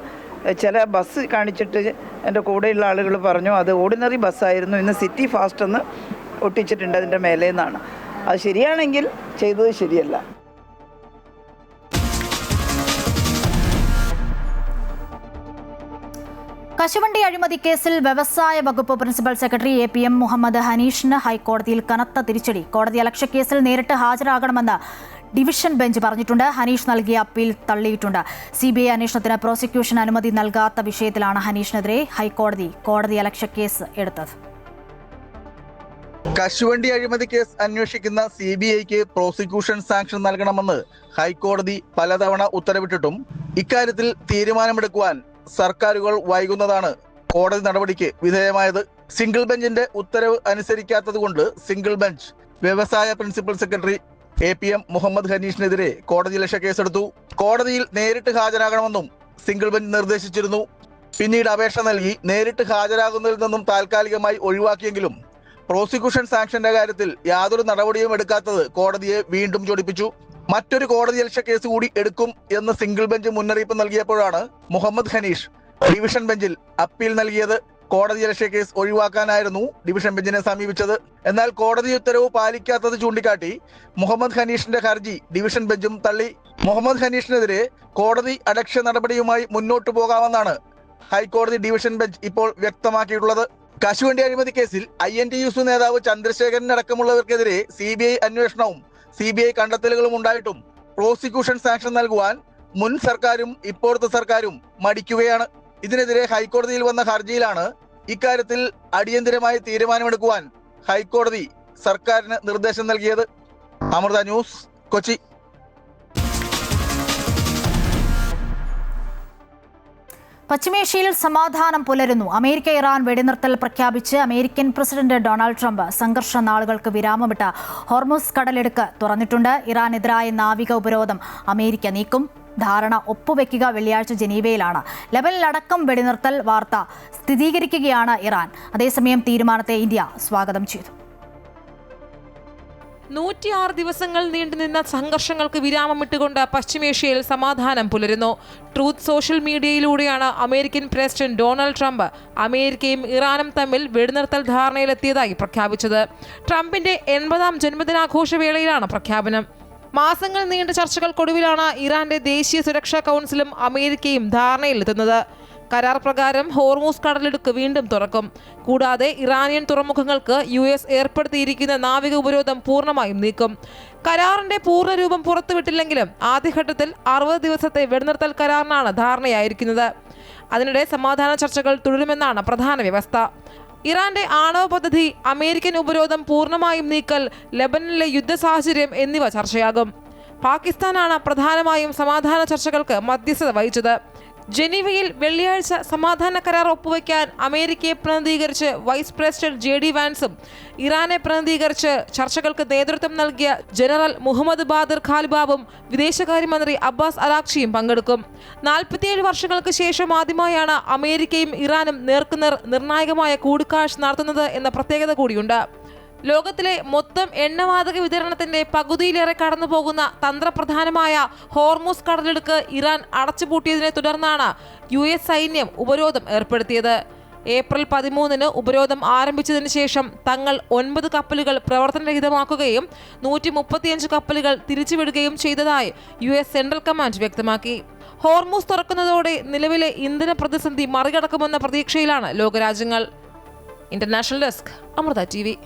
ചില ബസ് കാണിച്ചിട്ട് എൻ്റെ കൂടെയുള്ള ആളുകൾ പറഞ്ഞു അത് ഓർഡിനറി ബസ്സായിരുന്നു, ഇന്ന് സിറ്റി ഫാസ്റ്റ് എന്ന് ഒട്ടിച്ചിട്ടുണ്ട് അതിൻ്റെ മേലേന്നാണ്. അത് ശരിയാണെങ്കിൽ ചെയ്തത് ശരിയല്ല. കശുവണ്ടി അഴിമതി കേസിൽ വ്യവസായ വകുപ്പ് പ്രിൻസിപ്പൽ സെക്രട്ടറി APM മുഹമ്മദ് ഹനീഷിന് ഹൈക്കോടതിയിൽ കനത്ത തിരിച്ചടി. കോടതിയലക്ഷ്യ കേസിൽ നേരിട്ട് ഹാജരാകണമെന്ന് ഡിവിഷൻ ബെഞ്ച് പറഞ്ഞിട്ടുണ്ട്. ഹനീഷ് നൽകിയ അപ്പീൽ തള്ളിയിട്ടുണ്ട്. CBI അന്വേഷണത്തിന് പ്രോസിക്യൂഷൻ അനുമതി നൽകാത്ത വിഷയത്തിലാണ് ഹനീഷിനെതിരെ ഹൈക്കോടതി കോടതിയലക്ഷ്യ കേസ് എടുത്തത്. കശുവണ്ടി അഴിമതി കേസ് അന്വേഷിക്കുന്ന CBIക്ക് പ്രോസിക്യൂഷൻ സാങ്ഷൻ നൽകണമെന്ന് ഹൈക്കോടതി പലതവണ ഉത്തരവിട്ടിട്ടും ഇക്കാര്യത്തിൽ തീരുമാനമെടുക്കുവാൻ സർക്കാരുകൾ വൈകുന്നതാണ് കോടതി നടപടിക്ക് വിധേയമായത്. സിംഗിൾ ബെഞ്ചിന്റെ ഉത്തരവ് അനുസരിക്കാത്തതുകൊണ്ട് സിംഗിൾ ബെഞ്ച് വ്യവസായ പ്രിൻസിപ്പൽ സെക്രട്ടറി APM മുഹമ്മദ് ഹനീഷിനെതിരെ കോടതിയലക്ഷ്യ കേസെടുത്തു. കോടതിയിൽ നേരിട്ട് ഹാജരാകണമെന്നും സിംഗിൾ ബെഞ്ച് നിർദ്ദേശിച്ചിരുന്നു. പിന്നീട് അപേക്ഷ നൽകി നേരിട്ട് ഹാജരാകുന്നതിൽ നിന്നും താൽക്കാലികമായി ഒഴിവാക്കിയെങ്കിലും പ്രോസിക്യൂഷൻ സാങ്ഷന്റെ കാര്യത്തിൽ യാതൊരു നടപടിയും എടുക്കാത്തത് കോടതിയെ വീണ്ടും ചൊടിപ്പിച്ചു. മറ്റൊരു കോടതിയലക്ഷ്യ കേസ് കൂടി എടുക്കും എന്ന് സിംഗിൾ ബെഞ്ച് മുന്നറിയിപ്പ് നൽകിയപ്പോഴാണ് മുഹമ്മദ് ഹനീഷ് ഡിവിഷൻ ബെഞ്ചിൽ അപ്പീൽ നൽകിയത്. കോടതിയലക്ഷ്യ കേസ് ഒഴിവാക്കാനായിരുന്നു ഡിവിഷൻ ബെഞ്ചിനെ സമീപിച്ചത്. എന്നാൽ കോടതി ഉത്തരവ് പാലിക്കാത്തത് ചൂണ്ടിക്കാട്ടി മുഹമ്മദ് ഹനീഷിന്റെ ഹർജി ഡിവിഷൻ ബെഞ്ചും തള്ളി. മുഹമ്മദ് ഹനീഷിനെതിരെ കോടതി അലക്ഷ്യ നടപടിയുമായി മുന്നോട്ടു പോകാമെന്നാണ് ഹൈക്കോടതി ഡിവിഷൻ ബെഞ്ച് ഇപ്പോൾ വ്യക്തമാക്കിയിട്ടുള്ളത്. കശുവണ്ടി അഴിമതി കേസിൽ INTUC നേതാവ് ചന്ദ്രശേഖരനടക്കമുള്ളവർക്കെതിരെ CBI അന്വേഷണവും CBI കണ്ടെത്തലുകളും ഉണ്ടായിട്ടും പ്രോസിക്യൂഷൻ സാങ്ഷൻ നൽകുവാൻ മുൻ സർക്കാരും ഇപ്പോഴത്തെ സർക്കാരും മടിക്കുകയാണ്. ഇതിനെതിരെ ഹൈക്കോടതിയിൽ വന്ന ഹർജിയിലാണ് ഇക്കാര്യത്തിൽ അടിയന്തരമായി തീരുമാനമെടുക്കുവാൻ ഹൈക്കോടതി സർക്കാരിന് നിർദ്ദേശം നൽകിയത്. അമൃത ന്യൂസ്, കൊച്ചി. പശ്ചിമേഷ്യയിൽ സമാധാനം പുലരുന്നു. അമേരിക്ക ഇറാൻ വെടിനിർത്തൽ പ്രഖ്യാപിച്ച് അമേരിക്കൻ പ്രസിഡന്റ് ഡൊണാൾഡ് ട്രംപ് സംഘർഷ നാളുകൾക്ക് വിരാമമിട്ട ഹോർമുസ് കടലിടുക്ക് തുറന്നിട്ടുണ്ട്. ഇറാനെതിരായ നാവിക ഉപരോധം അമേരിക്ക നീക്കും. ധാരണ ഒപ്പുവെക്കുക വെള്ളിയാഴ്ച ജനീവയിലാണ്. ലെബനിലടക്കം വെടിനിർത്തൽ വാർത്ത സ്ഥിരീകരിക്കുകയാണ് ഇറാൻ. അതേസമയം തീരുമാനത്തെ ഇന്ത്യ സ്വാഗതം ചെയ്തു. 106 ദിവസങ്ങൾ നീണ്ടുനിന്ന സംഘർഷങ്ങൾക്ക് വിരാമമിട്ടുകൊണ്ട് പശ്ചിമേഷ്യയിൽ സമാധാനം പുലരുന്നു. ട്രൂത്ത് സോഷ്യൽ മീഡിയയിലൂടെയാണ് അമേരിക്കൻ പ്രസിഡന്റ് ഡൊണാൾഡ് ട്രംപ് അമേരിക്കയും ഇറാനും തമ്മിൽ വെടിനിർത്തൽ ധാരണയിലെത്തിയതായി പ്രഖ്യാപിച്ചത്. ട്രംപിന്റെ 80ാം ജന്മദിനാഘോഷവേളയിലാണ് പ്രഖ്യാപനം. മാസങ്ങൾ നീണ്ട ചർച്ചകൾക്കൊടുവിലാണ് ഇറാന്റെ ദേശീയ സുരക്ഷാ കൗൺസിലും അമേരിക്കയും ധാരണയിലെത്തുന്നത്. കരാർ പ്രകാരം ഹോർമൂസ് കടലിടുക്ക് വീണ്ടും തുറക്കും. കൂടാതെ ഇറാനിയൻ തുറമുഖങ്ങൾക്ക് US ഏർപ്പെടുത്തിയിരിക്കുന്ന നാവിക ഉപരോധം പൂർണ്ണമായും നീക്കും. കരാറിന്റെ പൂർണ്ണരൂപം പുറത്തുവിട്ടില്ലെങ്കിലും ആദ്യഘട്ടത്തിൽ 60 ദിവസത്തെ വെടിനിർത്തൽ കരാറിനാണ് ധാരണയായിരിക്കുന്നത്. അതിനിടെ സമാധാന ചർച്ചകൾ തുടരുമെന്നാണ് പ്രധാന വ്യവസ്ഥ. ഇറാന്റെ ആണവ പദ്ധതി, അമേരിക്കൻ ഉപരോധം പൂർണ്ണമായും നീക്കൽ, ലെബനനിലെ യുദ്ധ സാഹചര്യം എന്നിവ ചർച്ചയാകും. പാകിസ്ഥാനാണ് പ്രധാനമായും സമാധാന ചർച്ചകൾക്ക് മധ്യസ്ഥത വഹിച്ചത്. ജനീവയിൽ വെള്ളിയാഴ്ച സമാധാന കരാർ ഒപ്പുവയ്ക്കാൻ അമേരിക്കയെ പ്രതിനിധീകരിച്ച് വൈസ് പ്രസിഡന്റ് JD വാൻസും ഇറാനെ പ്രതിനിധീകരിച്ച് ചർച്ചകൾക്ക് നേതൃത്വം നൽകിയ ജനറൽ മുഹമ്മദ് ബാദിർ ഖാലിബാബും വിദേശകാര്യമന്ത്രി അബ്ബാസ് അരാക്ഷിയും പങ്കെടുക്കും. 47 വർഷങ്ങൾക്ക് ശേഷം ആദ്യമായാണ് അമേരിക്കയും ഇറാനും നേർക്കുനേർ നിർണായകമായ കൂടിക്കാഴ്ച നടത്തുന്നത് എന്ന പ്രത്യേകത കൂടിയുണ്ട്. ലോകത്തിലെ മൊത്തം എണ്ണവാതക വിതരണത്തിന്റെ പകുതിയിലേറെ കടന്നുപോകുന്ന തന്ത്രപ്രധാനമായ ഹോർമൂസ് കടലിടുക്ക് ഇറാൻ അടച്ചുപൂട്ടിയതിനെ തുടർന്നാണ് US സൈന്യം ഉപരോധം ഏർപ്പെടുത്തിയത്. ഏപ്രിൽ 13-ന് ഉപരോധം ആരംഭിച്ചതിന് ശേഷം തങ്ങൾ 9 കപ്പലുകൾ പ്രവർത്തനരഹിതമാക്കുകയും 135 കപ്പലുകൾ തിരിച്ചുവിടുകയും ചെയ്തതായി US സെൻട്രൽ കമാൻഡ് വ്യക്തമാക്കി. ഹോർമൂസ് തുറക്കുന്നതോടെ നിലവിലെ ഇന്ധന പ്രതിസന്ധി മറികടക്കുമെന്ന പ്രതീക്ഷയിലാണ് ലോകരാജ്യങ്ങൾ. International desk, Amrita TV.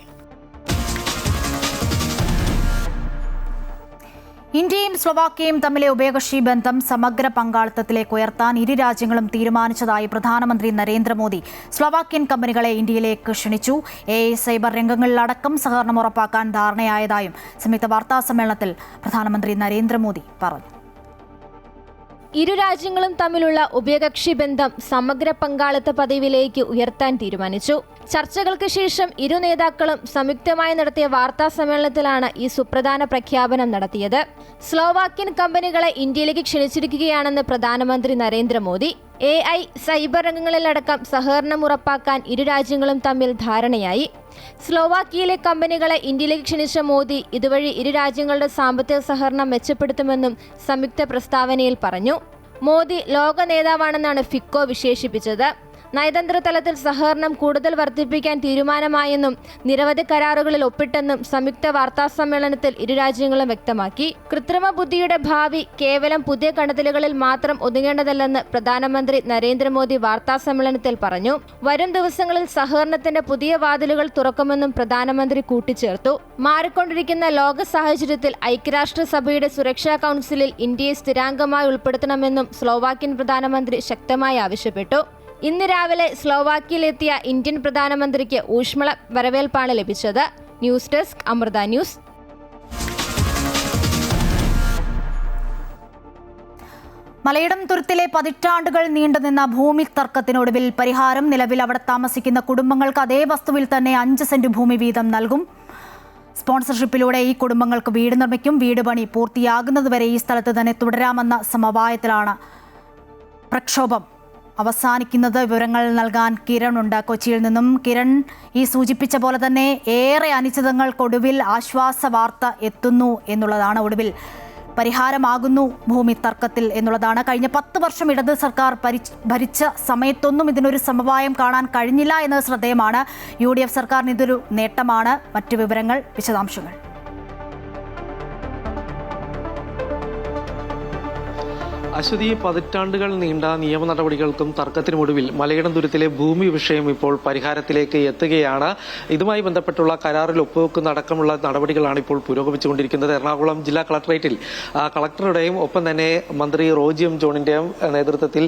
ഇന്ത്യയും സ്ലൊവാക്യയും തമ്മിലെ ഉഭയകക്ഷി ബന്ധം സമഗ്ര പങ്കാളിത്തത്തിലേക്ക് ഉയർത്താൻ ഇരു രാജ്യങ്ങളും തീരുമാനിച്ചതായി പ്രധാനമന്ത്രി നരേന്ദ്രമോദി സ്ലൊവാക്യൻ കമ്പനികളെ ഇന്ത്യയിലേക്ക് ക്ഷണിച്ചു. AI സൈബർ രംഗങ്ങളിലടക്കം സഹകരണം ഉറപ്പാക്കാൻ ധാരണയായതായും സംയുക്ത വാർത്താ സമ്മേളനത്തിൽ പ്രധാനമന്ത്രി നരേന്ദ്രമോദി പറഞ്ഞു. ഇരു രാജ്യങ്ങളും തമ്മിലുള്ള ഉഭയകക്ഷി ബന്ധം സമഗ്ര പങ്കാളിത്ത പദവിയിലേക്ക് ഉയർത്താൻ തീരുമാനിച്ചു. ചർച്ചകൾക്ക് ശേഷം ഇരു നേതാക്കളും സംയുക്തമായി നടത്തിയ വാർത്താ സമ്മേളനത്തിലാണ് ഈ സുപ്രധാന പ്രഖ്യാപനം നടത്തിയത്. സ്ലോവാക്യൻ കമ്പനികളെ ഇന്ത്യയിലേക്ക് ക്ഷണിച്ചിരിക്കുകയാണെന്ന് പ്രധാനമന്ത്രി നരേന്ദ്രമോദി. AI സൈബർ രംഗങ്ങളിലടക്കം സഹകരണം ഉറപ്പാക്കാൻ ഇരു രാജ്യങ്ങളും തമ്മിൽ ധാരണയായി. സ്ലോവാക്യയിലെ കമ്പനികളെ ഇന്ത്യയിലേക്ക് ക്ഷണിച്ച മോദി ഇതുവഴി ഇരു രാജ്യങ്ങളുടെ സാമ്പത്തിക സഹകരണം മെച്ചപ്പെടുത്തുമെന്നും സംയുക്ത പ്രസ്താവനയിൽ പറഞ്ഞു. മോദി ലോക നേതാവാണെന്നാണ് ഫിക്കോ വിശേഷിപ്പിച്ചത്. നയതന്ത്ര തലത്തിൽ സഹകരണം കൂടുതൽ വർദ്ധിപ്പിക്കാൻ തീരുമാനമായെന്നും നിരവധി കരാറുകളിൽ ഒപ്പിട്ടെന്നും സംയുക്ത വാർത്താ സമ്മേളനത്തിൽ ഇരു രാജ്യങ്ങളും വ്യക്തമാക്കി. കൃത്രിമ ബുദ്ധിയുടെ ഭാവി കേവലം പുതിയ കണ്ടെത്തലുകളിൽ മാത്രം ഒതുങ്ങേണ്ടതല്ലെന്ന് പ്രധാനമന്ത്രി നരേന്ദ്രമോദി വാർത്താ സമ്മേളനത്തിൽ പറഞ്ഞു. വരും ദിവസങ്ങളിൽ സഹകരണത്തിന്റെ പുതിയ വാതിലുകൾ തുറക്കുമെന്നും പ്രധാനമന്ത്രി കൂട്ടിച്ചേർത്തു. മാറിക്കൊണ്ടിരിക്കുന്ന ലോക സാഹചര്യത്തിൽ ഐക്യരാഷ്ട്രസഭയുടെ സുരക്ഷാ കൗൺസിലിൽ ഇന്ത്യയെ സ്ഥിരാംഗമായി ഉൾപ്പെടുത്തണമെന്നും സ്ലോവാക്യൻ പ്രധാനമന്ത്രി ശക്തമായി ആവശ്യപ്പെട്ടു. ഇന്ന് രാവിലെ സ്ലോവാക്യയിലെത്തിയ ഇന്ത്യൻ പ്രധാനമന്ത്രിക്ക് ഊഷ്മള വരവേൽപ്പാണ് ലഭിച്ചത്. News desk, Amrita news. Malayidam തുരുത്തിലെ പതിറ്റാണ്ടുകൾ നീണ്ടുനിന്ന ഭൂമി തർക്കത്തിനൊടുവിൽ പരിഹാരം. നിലവിൽ അവിടെ താമസിക്കുന്ന കുടുംബങ്ങൾക്ക് അതേ വസ്തുവിൽ തന്നെ 5 സെന്റ് ഭൂമി വീതം നൽകും. സ്പോൺസർഷിപ്പിലൂടെ ഈ കുടുംബങ്ങൾക്ക് വീട് നിർമ്മിക്കും. വീട് പണി പൂർത്തിയാകുന്നതുവരെ ഈ സ്ഥലത്ത് തന്നെ തുടരാമെന്ന സമവായത്തിലാണ് പ്രക്ഷോഭം അവസാനിക്കുന്നത് വിവരങ്ങൾ നൽകാൻ കിരൺ ഉണ്ട് കൊച്ചിയിൽ നിന്നും. കിരൺ, ഈ സൂചിപ്പിച്ച പോലെ തന്നെ ഏറെ അനിശ്ചിതങ്ങൾക്കൊടുവിൽ ആശ്വാസ വാർത്ത എത്തുന്നു എന്നുള്ളതാണ്. ഒടുവിൽ പരിഹാരമാകുന്നു ഭൂമി തർക്കത്തിൽ എന്നുള്ളതാണ്. കഴിഞ്ഞ 10 വർഷം ഇടത് സർക്കാർ ഭരിച്ച സമയത്തൊന്നും ഇതിനൊരു സമവായം കാണാൻ കഴിഞ്ഞില്ല എന്നത് ശ്രദ്ധേയമാണ്. UDF സർക്കാരിന് ഇതൊരു നേട്ടമാണ്. മറ്റു വിവരങ്ങൾ, വിശദാംശങ്ങൾ. അശ്വതി, പതിറ്റാണ്ടുകൾ നീണ്ട നിയമ നടപടികൾക്കും തർക്കത്തിനുമൊടുവിൽ മലയിടം തുരുത്തിലെ ഭൂമി വിഷയം ഇപ്പോൾ പരിഹാരത്തിലേക്ക് എത്തുകയാണ്. ഇതുമായി ബന്ധപ്പെട്ടുള്ള കരാറിൽ ഒപ്പുവെക്കുന്ന അടക്കമുള്ള നടപടികളാണ് ഇപ്പോൾ പുരോഗമിച്ചുകൊണ്ടിരിക്കുന്നത്. എറണാകുളം ജില്ലാ കളക്ടറേറ്റിൽ കളക്ടറുടെയും ഒപ്പം തന്നെ മന്ത്രി റോജി എം ജോണിന്റെയും നേതൃത്വത്തിൽ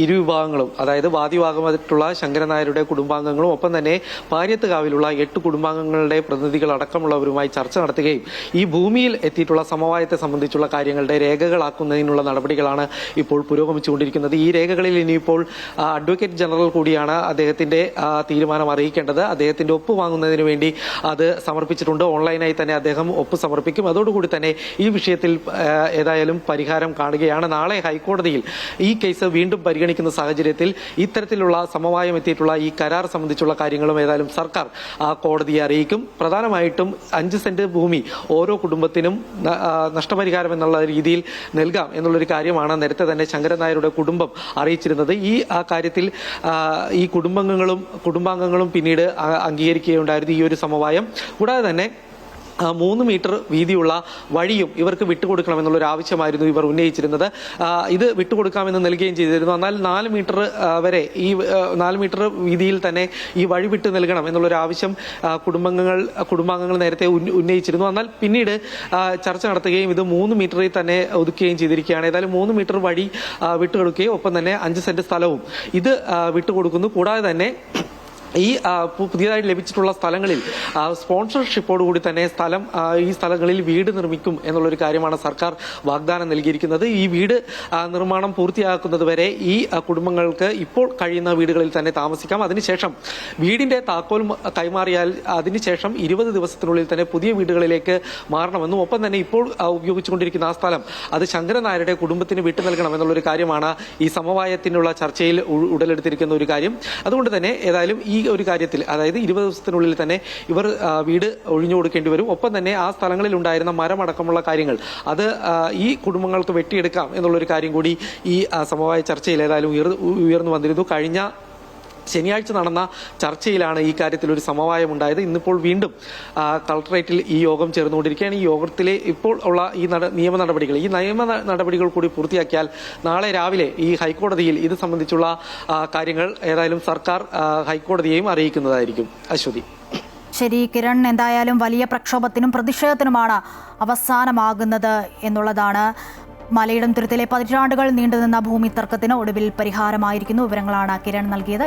ഇരുവിഭാഗങ്ങളും, അതായത് വാദിഭാഗമായിട്ടുള്ള ശങ്കരൻ നായരുടെ കുടുംബാംഗങ്ങളും ഒപ്പം തന്നെ പാര്യത്തുകാവിലുള്ള 8 കുടുംബാംഗങ്ങളുടെ പ്രതിനിധികൾ അടക്കമുള്ളവരുമായി ചർച്ച നടത്തുകയും ഈ ഭൂമിയിൽ എത്തിയിട്ടുള്ള സമവായത്തെ സംബന്ധിച്ചുള്ള കാര്യങ്ങളുടെ രേഖകളാക്കുന്നതിനുള്ള നടപടികളാണ് ഇപ്പോൾ പുരോഗമിച്ചുകൊണ്ടിരിക്കുന്നത്. ഈ രേഖകളിൽ ഇനിയിപ്പോൾ അഡ്വക്കേറ്റ് ജനറൽ കൂടിയാണ് അദ്ദേഹത്തിന്റെ തീരുമാനം അറിയിക്കേണ്ടത്. അദ്ദേഹത്തിന്റെ ഒപ്പ് വാങ്ങുന്നതിന് വേണ്ടി അത് സമർപ്പിച്ചിട്ടുണ്ട്. ഓൺലൈനായി തന്നെ അദ്ദേഹം ഒപ്പ് സമർപ്പിക്കും. അതോടുകൂടി തന്നെ ഈ വിഷയത്തിൽ ഏതായാലും പരിഹാരം കാണുകയാണ്. നാളെ ഹൈക്കോടതിയിൽ ഈ കേസ് വീണ്ടും പരിഗണിക്കുന്ന സാഹചര്യത്തിൽ ഇത്തരത്തിലുള്ള സമവായം എത്തിയിട്ടുള്ള ഈ കരാർ സംബന്ധിച്ചുള്ള കാര്യങ്ങളും ഏതായാലും സർക്കാർ കോടതിയെ അറിയിക്കും. പ്രധാനമായിട്ടും 5 സെന്റ് ഭൂമി ഓരോ കുടുംബത്തിനും നഷ്ടപരിഹാരം എന്നുള്ള രീതിയിൽ നൽകാം എന്നുള്ളൊരു കാര്യമാണ് നേരത്തെ തന്നെ ശങ്കരൻ നായരുടെ കുടുംബം അറിയിച്ചിരുന്നത്. ഈ കാര്യത്തിൽ ഈ കുടുംബാംഗങ്ങളും പിന്നീട് അംഗീകരിക്കുകയുണ്ടായിരുന്നു ഈ ഒരു സമവായം. കൂടാതെ തന്നെ 3 മീറ്റർ വീതിയുള്ള വഴിയും ഇവർക്ക് വിട്ടുകൊടുക്കണമെന്നുള്ളൊരു ആവശ്യമായിരുന്നു ഇവർ ഉന്നയിച്ചിരുന്നത്. ഇത് വിട്ടുകൊടുക്കാമെന്ന് നൽകുകയും ചെയ്തിരുന്നു. എന്നാൽ 4 മീറ്റർ വരെ ഈ 4 മീറ്റർ വീതിയിൽ തന്നെ ഈ വഴി വിട്ട് നൽകണം എന്നുള്ളൊരു ആവശ്യം കുടുംബാംഗങ്ങൾ നേരത്തെ ഉന്നയിച്ചിരുന്നു. എന്നാൽ പിന്നീട് ചർച്ച നടത്തുകയും ഇത് 3 മീറ്ററിൽ തന്നെ ഒതുക്കുകയും ചെയ്തിരിക്കുകയാണ്. ഏതായാലും 3 മീറ്റർ വഴി വിട്ടുകൊടുക്കുകയും ഒപ്പം തന്നെ 5 സെന്റ് സ്ഥലവും ഇത് വിട്ടുകൊടുക്കുന്നു. കൂടാതെ തന്നെ ഈ പുതിയതായി ലഭിച്ചിട്ടുള്ള സ്ഥലങ്ങളിൽ സ്പോൺസർഷിപ്പോടുകൂടി തന്നെ ഈ സ്ഥലങ്ങളിൽ വീട് നിർമ്മിക്കും എന്നുള്ളൊരു കാര്യമാണ് സർക്കാർ വാഗ്ദാനം നൽകിയിരിക്കുന്നത്. ഈ വീട് നിർമ്മാണം പൂർത്തിയാക്കുന്നത് വരെ ഈ കുടുംബങ്ങൾക്ക് ഇപ്പോൾ കഴിയുന്ന വീടുകളിൽ തന്നെ താമസിക്കാം. അതിനുശേഷം വീടിന്റെ താക്കോൽ കൈമാറിയാൽ അതിനുശേഷം 20 ദിവസത്തിനുള്ളിൽ തന്നെ പുതിയ വീടുകളിലേക്ക് മാറണമെന്നും ഒപ്പം തന്നെ ഇപ്പോൾ ഉപയോഗിച്ചുകൊണ്ടിരിക്കുന്ന ആ സ്ഥലം അത് ശങ്കരൻ നായരുടെ കുടുംബത്തിന് വിട്ടു നൽകണമെന്നുള്ളൊരു കാര്യമാണ് ഈ സമവായത്തിനുള്ള ചർച്ചയിൽ ഉടലെടുത്തിരിക്കുന്ന ഒരു കാര്യം. അതുകൊണ്ട് തന്നെ ഏതായാലും ഈ ഒരു കാര്യത്തിൽ, അതായത് 20 ദിവസത്തിനുള്ളിൽ തന്നെ ഇവർ വീട് ഒഴിഞ്ഞു കൊടുക്കേണ്ടി വരും. ഒപ്പം തന്നെ ആ സ്ഥലങ്ങളിൽ ഉണ്ടായിരുന്ന മരമടക്കമുള്ള കാര്യങ്ങൾ അത് ഈ കുടുംബങ്ങൾക്ക് വെട്ടിയെടുക്കാം എന്നുള്ളൊരു കാര്യം കൂടി ഈ സമവായ ചർച്ചയിൽ ഏതായാലും ഉയർന്നു വന്നിരുന്നു. കഴിഞ്ഞ ശനിയാഴ്ച നടന്ന ചർച്ചയിലാണ് ഈ കാര്യത്തിൽ ഒരു സമവായം ഉണ്ടായത്. ഇന്നിപ്പോൾ വീണ്ടും കളക്ടറേറ്റിൽ ഈ യോഗം ചേർന്നുകൊണ്ടിരിക്കുകയാണ്. ഈ യോഗത്തിലെ ഇപ്പോൾ ഉള്ള ഈ നിയമ നടപടികൾ കൂടി പൂർത്തിയാക്കിയാൽ നാളെ രാവിലെ ഈ ഹൈക്കോടതിയിൽ ഇത് സംബന്ധിച്ചുള്ള കാര്യങ്ങൾ ഏതായാലും സർക്കാർ ഹൈക്കോടതിയെയും അറിയിക്കുന്നതായിരിക്കും. അശ്വതി. ശരി കിരൺ, എന്തായാലും വലിയ പ്രക്ഷോഭത്തിനും പ്രതിഷേധത്തിനുമാണ് അവസാനമാകുന്നത് എന്നുള്ളതാണ്. മലയിടം തുരുത്തിലെ 10 പതിറ്റാണ്ടുകൾ നീണ്ടുനിന്ന ഭൂമി തർക്കത്തിന് ഒടുവിൽ പരിഹാരമായിരിക്കുന്നു. വിവരങ്ങളാണ് കിരൺ നൽകിയത്.